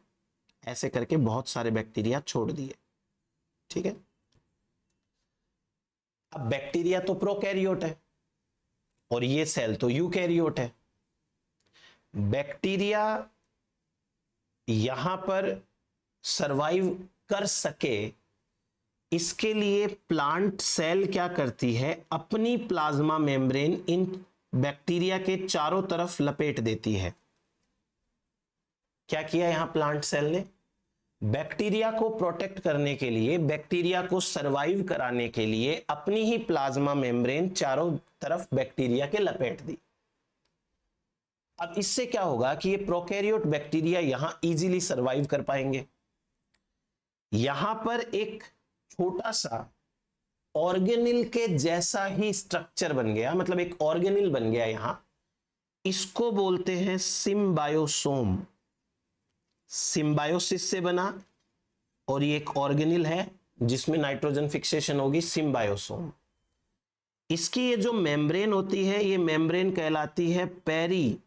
ऐसे करके बहुत सारे बैक्टीरिया छोड़ दिए। ठीक है, अब बैक्टीरिया तो प्रोकैरियोट है और ये सेल तो यूकैरियोट है। बैक्टीरिया यहां पर सरवाइव कर सके, इसके लिए प्लांट सेल क्या करती है, अपनी प्लाज्मा मेम्ब्रेन इन बैक्टीरिया के चारों तरफ लपेट देती है। क्या किया यहां प्लांट सेल ने, बैक्टीरिया को प्रोटेक्ट करने के लिए, बैक्टीरिया को सरवाइव कराने के लिए अपनी ही प्लाज्मा मेम्ब्रेन चारों तरफ बैक्टीरिया के लपेट दी। अब इससे क्या होगा कि ये प्रोकैरियोट बैक्टीरिया यहां इजीली सरवाइव कर पाएंगे। यहां पर एक छोटा सा ऑर्गेनिल के जैसा ही स्ट्रक्चर बन गया, मतलब एक ऑर्गेनिल बन गया यहां, इसको बोलते हैं सिम्बायोसोम। सिम्बायोसिस से बना और ये एक ऑर्गेनिल है जिसमें नाइट्रोजन फिक्सेशन होगी, सिम्बायोसोम। इसकी ये जो मेम्ब्रेन होती है, ये मेम्ब्रेन कहलाती है पेरी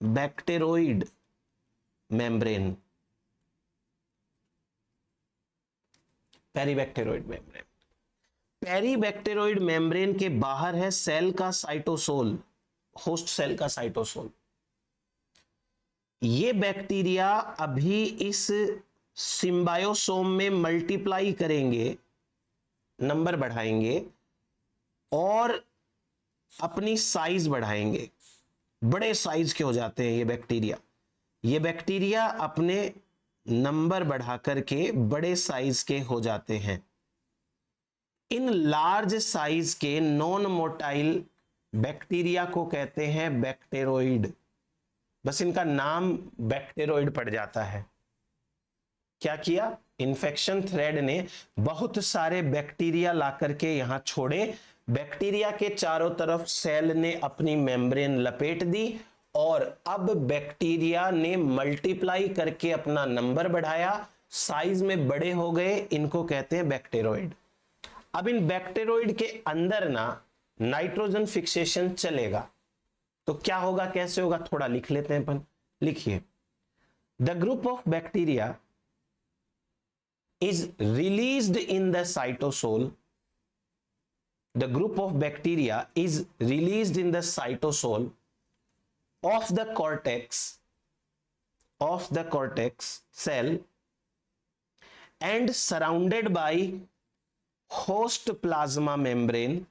बैक्टेरोइड मेम्ब्रेन, पेरीबैक्टेरोइड मेम्ब्रेन। पेरीबैक्टेरोइड मेम्ब्रेन के बाहर है सेल का साइटोसोल, होस्ट सेल का साइटोसोल। ये बैक्टीरिया अभी इस सिम्बायोसोम में मल्टीप्लाई करेंगे, नंबर बढ़ाएंगे और अपनी साइज बढ़ाएंगे, बड़े साइज के हो जाते हैं ये बैक्टीरिया। ये बैक्टीरिया अपने नंबर बढ़ा करके बड़े साइज के हो जाते हैं। इन लार्ज साइज के नॉन मोटाइल बैक्टीरिया को कहते हैं बैक्टेरोइड। बस इनका नाम बैक्टेरोइड पड़ जाता है। क्या किया, इन्फेक्शन थ्रेड ने बहुत सारे बैक्टीरिया ला करके यहां छोड़े, बैक्टीरिया के चारों तरफ सेल ने अपनी मेम्ब्रेन लपेट दी और अब बैक्टीरिया ने मल्टीप्लाई करके अपना नंबर बढ़ाया, साइज में बड़े हो गए, इनको कहते हैं बैक्टेरोइड। अब इन बैक्टेरोइड के अंदर ना नाइट्रोजन फिक्सेशन चलेगा, तो क्या होगा, कैसे होगा, थोड़ा लिख लेते हैं अपन। लिखिए, the group of bacteria is released in the cytosol. The group of bacteria is released in the cytosol of the cortex cell and surrounded by host plasma membrane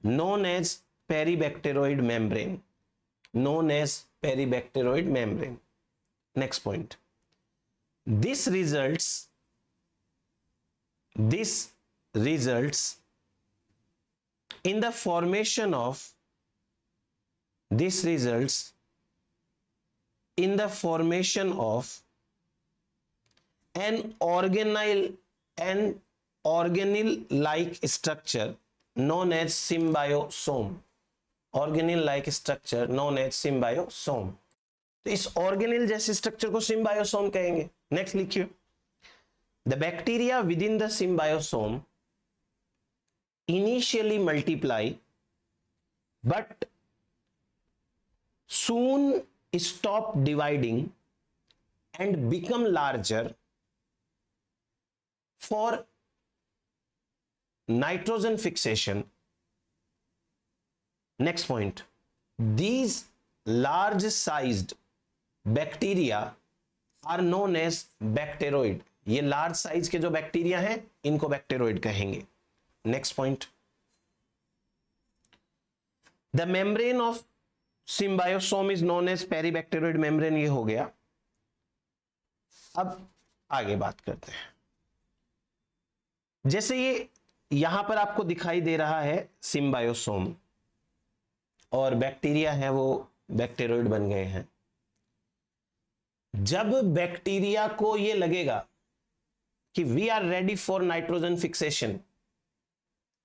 known as peribacteroid membrane. Next point. This results in the formation of this results in the formation of an organelle like structure known as symbiosome. Organelle like structure known as symbiosome. तो इस organelle जैसे structure को सिम्बायोसोम कहेंगे. Next लिखिए. The bacteria within the symbiosome initially multiply but soon stop dividing and become larger for nitrogen fixation. Next point, these large sized bacteria are known as bacteroid. ये large size के जो bacteria हैं इनको bacteroid कहेंगे. Next point, the membrane of symbiosome is known as peribacteroid membrane. ये हो गया. अब आगे बात करते हैं. जैसे ये यहां पर आपको दिखाई दे रहा है सिम्बायोसोम और बैक्टीरिया है वो बैक्टेरोइड बन गए हैं. जब बैक्टीरिया को ये लगेगा कि we are ready for nitrogen fixation,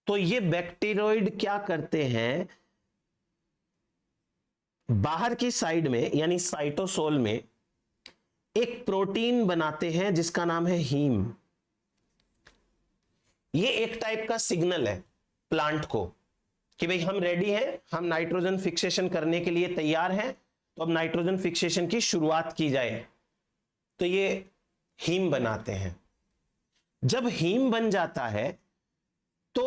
तो ये बैक्टीरोइड क्या करते हैं, बाहर की साइड में यानी साइटोसोल में एक प्रोटीन बनाते हैं जिसका नाम है हीम. ये एक टाइप का सिग्नल है प्लांट को कि भाई हम रेडी हैं, हम नाइट्रोजन फिक्सेशन करने के लिए तैयार हैं, तो अब नाइट्रोजन फिक्सेशन की शुरुआत की जाए. तो ये हीम बनाते हैं. जब हीम बन जाता है तो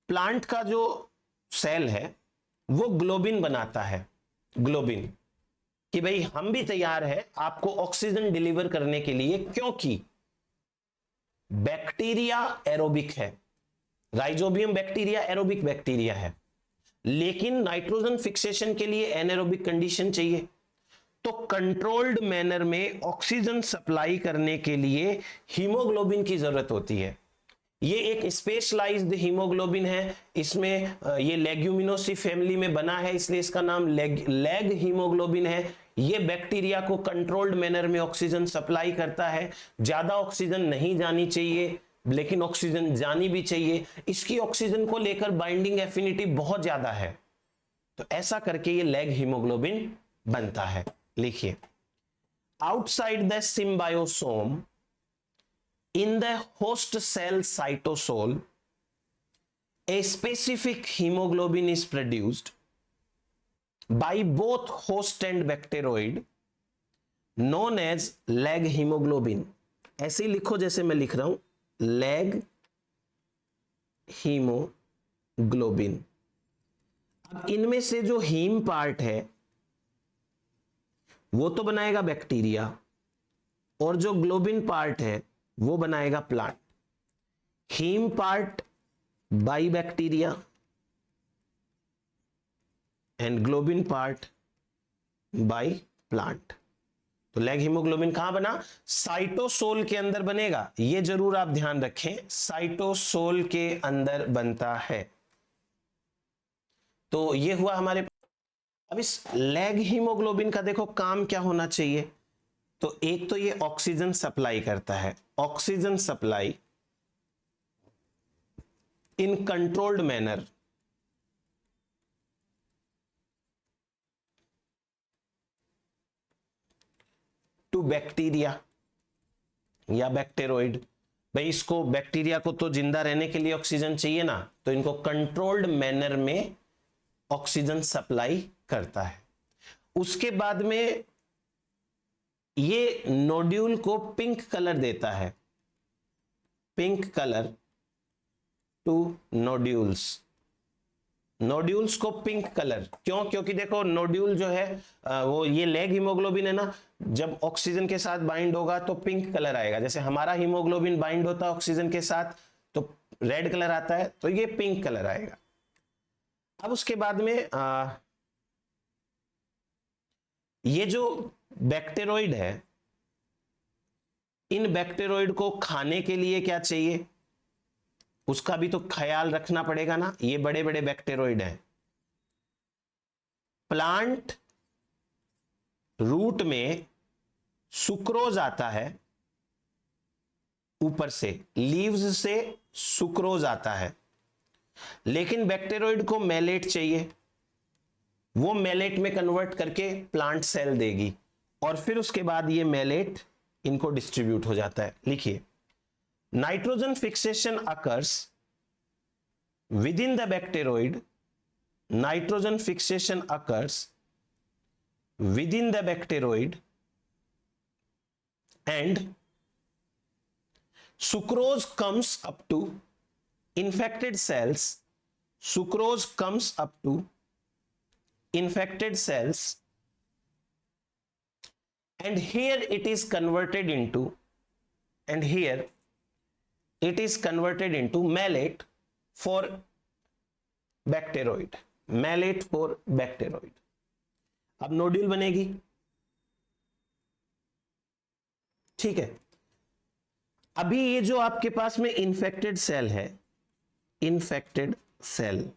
प्लांट का जो सेल है वो ग्लोबिन बनाता है. ग्लोबिन कि भाई हम भी तैयार है आपको ऑक्सीजन डिलीवर करने के लिए, क्योंकि बैक्टीरिया एरोबिक है. राइजोबियम बैक्टीरिया एरोबिक बैक्टीरिया है, लेकिन नाइट्रोजन फिक्सेशन के लिए एनारोबिक कंडीशन चाहिए. तो कंट्रोल्ड मैनर में ऑक्सीजन सप्लाई करने के लिए हीमोग्लोबिन की जरूरत होती है. ये एक स्पेशलाइज्ड हीमोग्लोबिन है. इसमें ये लेग्यूमिनोसी फैमिली में बना है, इसलिए इसका नाम लैग हीमोग्लोबिन है. ये बैक्टीरिया को कंट्रोल्ड मैनर में ऑक्सीजन सप्लाई करता है. ज्यादा ऑक्सीजन नहीं जानी चाहिए, लेकिन ऑक्सीजन जानी भी चाहिए. इसकी ऑक्सीजन को लेकर बाइंडिंग एफिनिटी बहुत ज्यादा है, तो ऐसा करके ये लैग हीमोग्लोबिन बनता है. लिखिए, outside the symbiosome in the host cell cytosol a specific hemoglobin is produced by both host and bacteroid known as lag hemoglobin. ऐसे ही लिखो जैसे मैं लिख रहा हूं, lag hemoglobin. अब इनमें से जो हीम पार्ट है वो तो बनाएगा बैक्टीरिया, और जो ग्लोबिन पार्ट है वो बनाएगा plant. Haem part by bacteria and globin part by plant. तो लैग हीमोग्लोबिन कहां बना? साइटोसोल के अंदर बनेगा. ये जरूर आप ध्यान रखें, साइटोसोल के अंदर बनता है. तो ये हुआ हमारे. अब इस लैग हीमोग्लोबिन का देखो काम क्या होना चाहिए. तो एक तो ये ऑक्सीजन सप्लाई करता है, oxygen supply in controlled manner to bacteria या बैक्टेरोइड. भाई इसको, बैक्टीरिया को तो जिंदा रहने के लिए ऑक्सीजन चाहिए ना, तो इनको कंट्रोल्ड मैनर में ऑक्सीजन सप्लाई करता है. उसके बाद में ये नोड्यूल को पिंक कलर देता है, pink colour to nodules. Nodules को पिंक कलर क्यों? क्योंकि देखो नोड्यूल जो है वो ये लैग हीमोग्लोबिन है ना, जब ऑक्सीजन के साथ बाइंड होगा तो पिंक कलर आएगा. जैसे हमारा हीमोग्लोबिन बाइंड होता है ऑक्सीजन के साथ तो रेड कलर आता है, तो ये पिंक कलर आएगा. अब उसके बाद में ये जो बैक्टेरोइड है, इन बैक्टेरोइड को खाने के लिए क्या चाहिए उसका भी तो ख्याल रखना पड़ेगा ना. ये बड़े बड़े बैक्टेरोइड हैं, प्लांट रूट में सुक्रोज आता है, ऊपर से लीव्स से सुक्रोज आता है, लेकिन बैक्टीरियोइड को मैलेट चाहिए, वो मैलेट में कन्वर्ट करके प्लांट सेल देगी और फिर उसके बाद ये मैलेट इनको डिस्ट्रीब्यूट हो जाता है। लिखिए, nitrogen fixation occurs within the bacteroid, nitrogen fixation occurs within the bacteroid and sucrose comes up to infected cells, sucrose comes up to infected cells and here it is converted into malate for bacteroid, malate for bacteroid। अब nodule बनेगी, ठीक है। अभी ये जो आपके पास में infected cell है, इंफेक्टेड सेल,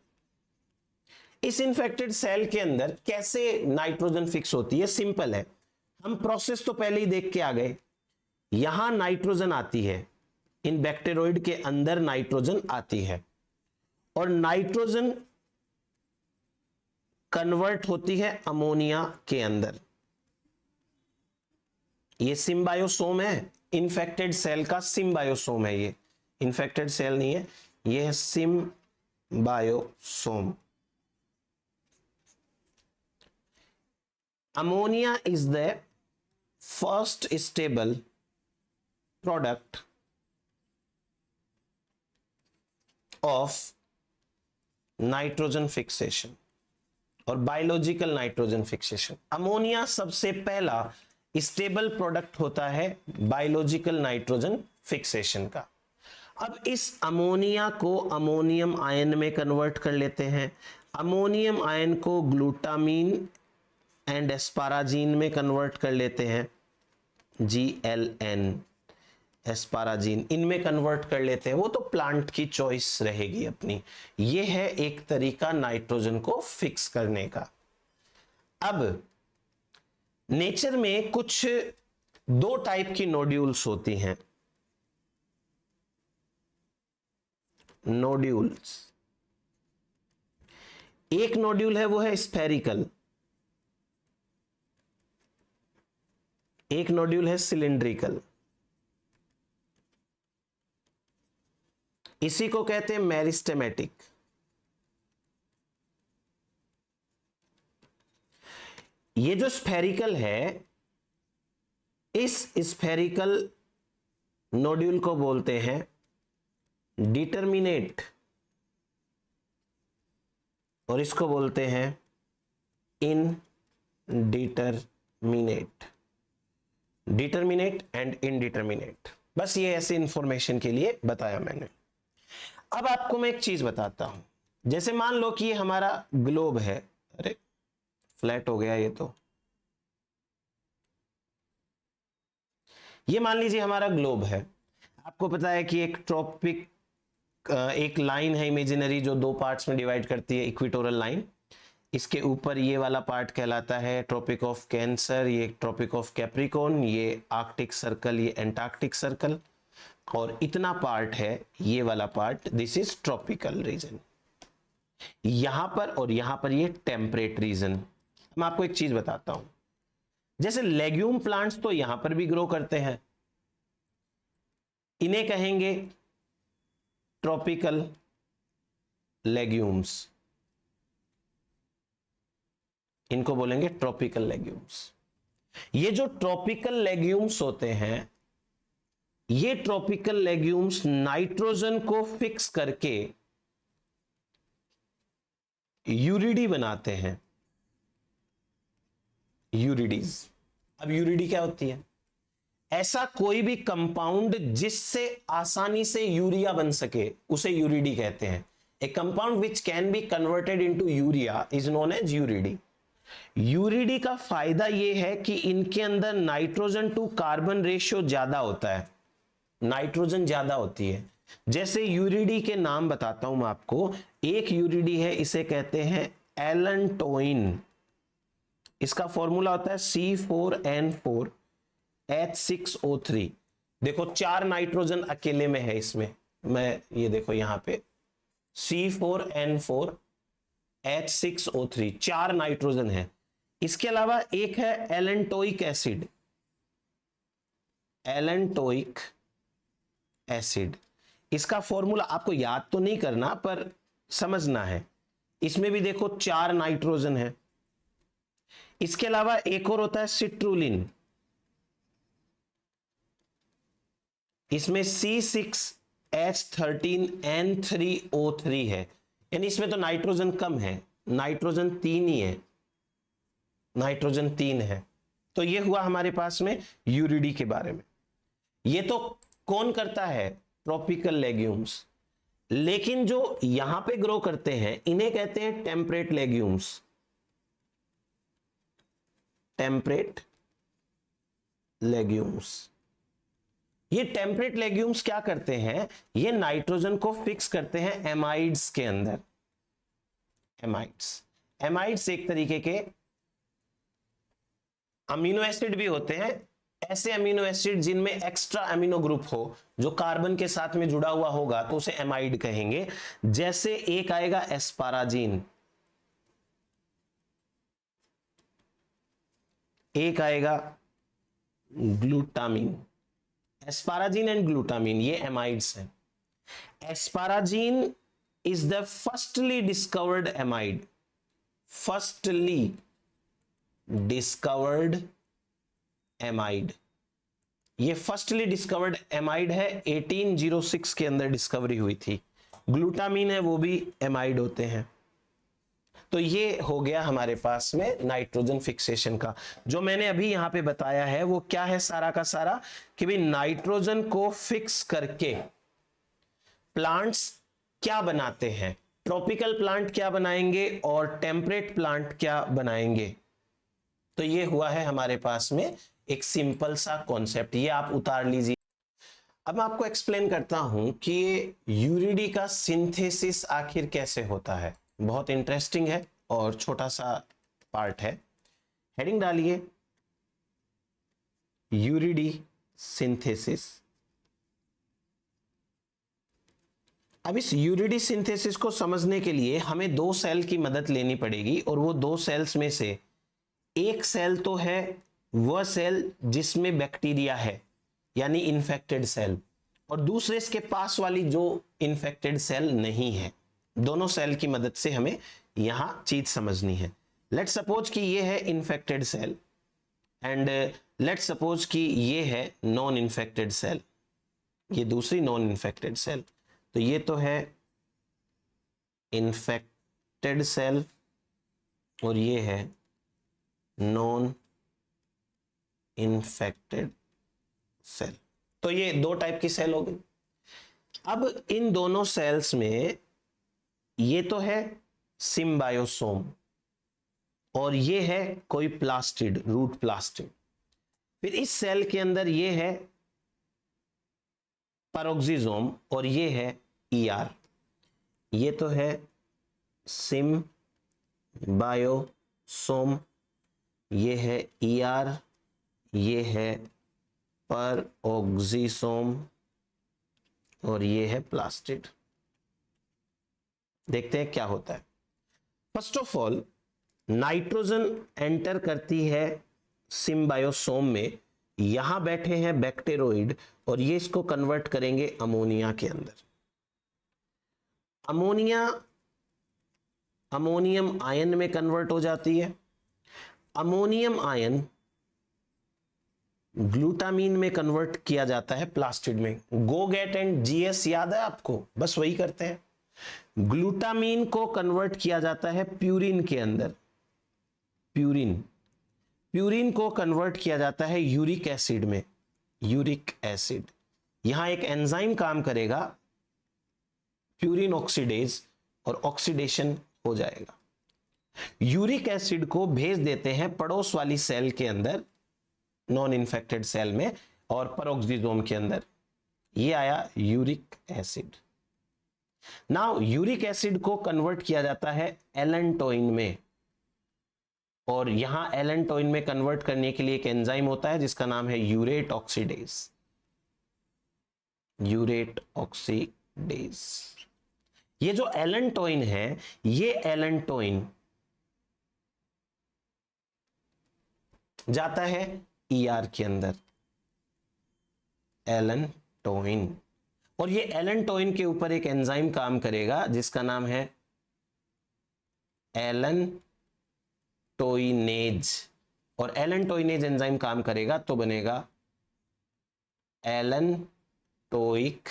इस इंफेक्टेड सेल के अंदर कैसे नाइट्रोजन फिक्स होती है? सिंपल है, हम प्रोसेस तो पहले ही देख के आ गए। यहां नाइट्रोजन आती है, इन बैक्टीरियोइड के अंदर नाइट्रोजन आती है और नाइट्रोजन कन्वर्ट होती है अमोनिया के अंदर। ये सिम्बायोसोम है, इन्फेक्टेड सेल का सिम्बायोसोम है। ये इन्फेक्टेड सेल नहीं है, ये है symbiosome. Ammonia is the first stable product of nitrogen fixation और बायोलॉजिकल नाइट्रोजन फिक्सेशन। अमोनिया सबसे पहला स्टेबल प्रोडक्ट होता है बायोलॉजिकल नाइट्रोजन फिक्सेशन का। अब इस अमोनिया को अमोनियम आयन में कन्वर्ट कर लेते हैं, अमोनियम आयन को ग्लूटामीन एंड एस्पाराजीन में कन्वर्ट कर लेते हैं, GLN एस्पाराजीन, इनमें कन्वर्ट कर लेते हैं। वो तो प्लांट की चॉइस रहेगी अपनी। ये है एक तरीका नाइट्रोजन को फिक्स करने का। अब नेचर में कुछ दो टाइप की नोड्यूल्स होती हैं, नोड्यूल्स। एक नोड्यूल है वो है स्फेरिकल, एक नोड्यूल है सिलिंड्रिकल। इसी को कहते हैं मेरिस्टेमेटिक। ये जो स्फेरिकल है, इस स्फेरिकल नोड्यूल को बोलते हैं डिटरमिनेट और इसको बोलते हैं इनडिटरमिनेट, डिटरमिनेट एंड इनडिटरमिनेट। बस ये ऐसे इंफॉर्मेशन के लिए बताया मैंने। अब आपको मैं एक चीज बताता हूं, जैसे मान लो कि ये हमारा ग्लोब है, अरे फ्लैट हो गया ये मान लीजिए हमारा ग्लोब है। आपको पता है कि एक ट्रॉपिक, एक लाइन है इमेजिनरी जो दो पार्ट्स में डिवाइड करती है, इक्वेटोरियल लाइन। इसके ऊपर ये वाला पार्ट कहलाता है ट्रॉपिक ऑफ कैंसर, ये ट्रॉपिक ऑफ कैप्रिकॉर्न, ये आर्कटिक सर्कल, ये एंटार्क्टिक सर्कल, और इतना पार्ट है ये वाला part, this is tropical region. यहां पर और यहां पर ये टेम्परेट रीजन। मैं आपको एक चीज बताता हूं, जैसे लेग्यूम प्लांट्स तो यहां पर भी ग्रो करते हैं, इन्हें कहेंगे ट्रॉपिकल लेग्यूम्स, इनको बोलेंगे ट्रॉपिकल लेग्यूम्स। ये जो ट्रॉपिकल लेग्यूम्स होते हैं, ये ट्रॉपिकल लेग्यूम्स नाइट्रोजन को फिक्स करके यूरिडी बनाते हैं, यूरिडीज। अब यूरिडी क्या होती है? ऐसा कोई भी कंपाउंड जिससे आसानी से यूरिया बन सके उसे यूरिडी कहते हैं। A compound which can be converted into urea is known as ureide. Ureide का फायदा यह है कि इनके अंदर नाइट्रोजन टू कार्बन रेशियो ज्यादा होता है, नाइट्रोजन ज्यादा होती है। जैसे यूरिडी के नाम बताता हूं मैं आपको, एक यूरिडी है, इसे कहते हैं एलनटोइन, इसका फॉर्मूला होता है C4N4H6O3। देखो 4 नाइट्रोजन अकेले में है इसमें, मैं ये देखो यहां पे C4N4H6O3 4 नाइट्रोजन है। इसके अलावा एक है एलेंटोइक एसिड, एलेंटोइक एसिड। इसका फॉर्मूला आपको याद तो नहीं करना पर समझना है। इसमें भी देखो 4 नाइट्रोजन है। इसके अलावा एक और होता है सिट्रुलिन, इसमें C6H13N3O3 है, यानी इसमें तो नाइट्रोजन कम है, नाइट्रोजन 3 ही है, नाइट्रोजन 3 है। तो ये हुआ हमारे पास में यूरिडी के बारे में। ये तो कौन करता है? Tropical legumes. लेकिन जो यहां पे ग्रो करते हैं इन्हें कहते हैं टेम्परेट लेग्यूम्स, टेम्परेट लेग्यूम्स। ये टेम्परेट लेग्यूम्स क्या करते हैं? ये नाइट्रोजन को फिक्स करते हैं एमाइड्स के अंदर। एमाइड्स, एमाइड्स एक तरीके के अमीनो एसिड भी होते हैं, ऐसे अमीनो एसिड जिनमें एक्स्ट्रा अमीनो ग्रुप हो, जो कार्बन के साथ में जुड़ा हुआ होगा तो उसे एमाइड कहेंगे। जैसे एक आएगा एस्पाराजीन, एक आएगा ग्लूटामीन। एस्पाराजीन एंड ग्लूटामीन ये एमाइड्स हैं। Asparagine is the firstly discovered amide, firstly discovered amide. ये फर्स्टली डिस्कवर्ड एमाइड है, 1806 के अंदर डिस्कवरी हुई थी। ग्लूटामीन है वो भी एमाइड होते हैं। तो ये हो गया हमारे पास में नाइट्रोजन फिक्सेशन का। जो मैंने अभी यहां पे बताया है वो क्या है सारा का सारा, कि भाई नाइट्रोजन को फिक्स करके प्लांट्स क्या बनाते हैं, ट्रॉपिकल प्लांट क्या बनाएंगे और टेम्परेट प्लांट क्या बनाएंगे। तो ये हुआ है हमारे पास में एक सिंपल सा कॉन्सेप्ट, ये आप उतार लीजिए। अब मैं आपको एक्सप्लेन करता हूं कि ये यूरिडी का सिंथेसिस आखिर कैसे होता है। बहुत इंटरेस्टिंग है और छोटा सा पार्ट है। हेडिंग डालिए यूरिडी सिंथेसिस। अब इस यूरिडी सिंथेसिस को समझने के लिए हमें 2 सेल की मदद लेनी पड़ेगी, और वो 2 सेल्स में से एक सेल तो है वह सेल जिसमें बैक्टीरिया है, यानी इन्फेक्टेड सेल, और दूसरे इसके पास वाली जो इन्फेक्टेड सेल नहीं है। दोनों सेल की मदद से हमें यहां चीज समझनी है। लेट्स सपोज कि ये है infected cell and let's suppose कि ये है नॉन इन्फेक्टेड सेल, ये दूसरी नॉन इन्फेक्टेड सेल। तो ये तो है इन्फेक्टेड सेल और ये है नॉन इन्फेक्टेड सेल। तो ये 2 टाइप की सेल हो गई। अब इन दोनों सेल्स में ये तो है सिम्बायोसोम और ये है कोई प्लास्टिड, रूट प्लास्टिड। फिर इस सेल के अंदर ये है पैरोक्सिसोम और ये है ईआर। ये तो है सिम्बायोसोम, ये है ईआर, ये है पैरोक्सिसोम और ये है प्लास्टिड। देखते हैं क्या होता है। First of all nitrogen enter करती है सिम्बायोसोम में, यहां बैठे हैं बैक्टेरोइड और ये इसको कन्वर्ट करेंगे अमोनिया के अंदर। अमोनिया अमोनियम आयन में कन्वर्ट हो जाती है। अमोनियम आयन ग्लूटामीन में कन्वर्ट किया जाता है प्लास्टिड में। गो गेट एंड जीएस याद है आपको? बस वही करते हैं। ग्लूटामीन को कन्वर्ट किया जाता है प्यूरिन के अंदर। प्यूरिन को कन्वर्ट किया जाता है यूरिक एसिड में, यूरिक एसिड। यहां एक एंजाइम काम करेगा प्यूरिन ऑक्सीडेज और ऑक्सीडेशन हो जाएगा। यूरिक एसिड को भेज देते हैं पड़ोस वाली सेल के अंदर, नॉन इन्फेक्टेड सेल में और पैरोक्सिसोम के अंदर। ये आया uric acid. Now uric acid को कन्वर्ट किया जाता है एलेंटोइन में। और यहां एलेंटोइन में कन्वर्ट करने के लिए एक एंजाइम होता है जिसका नाम है यूरेट ऑक्सीडेज। Urate oxidase. ये जो एलेंटोइन है, ये एलेंटोइन जाता है ईआर के अंदर, एलेंटोइन। और ये एलेंटोइन के ऊपर एक एंजाइम काम करेगा जिसका नाम है एलेंटोइनेज। और एलेंटोइनेज एंजाइम काम करेगा तो बनेगा एलेंटोइक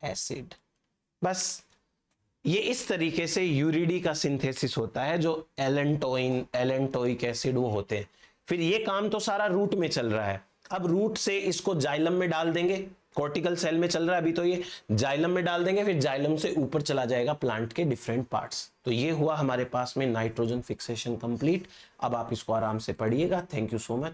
एसिड। बस ये इस तरीके से यूरिडी का सिंथेसिस होता है, जो एलेंटोइन, एलेंटोइक एसिड वो होते हैं। फिर ये काम तो सारा रूट में चल रहा है। अब रूट से इसको जाइलम में डाल देंगे, कॉर्टिकल सेल में चल रहा है अभी, तो ये जाइलम में डाल देंगे, फिर जाइलम से ऊपर चला जाएगा प्लांट के डिफरेंट पार्ट्स। तो ये हुआ हमारे पास में नाइट्रोजन फिक्सेशन कंप्लीट। अब आप इसको आराम से पढ़िएगा। Thank you so much.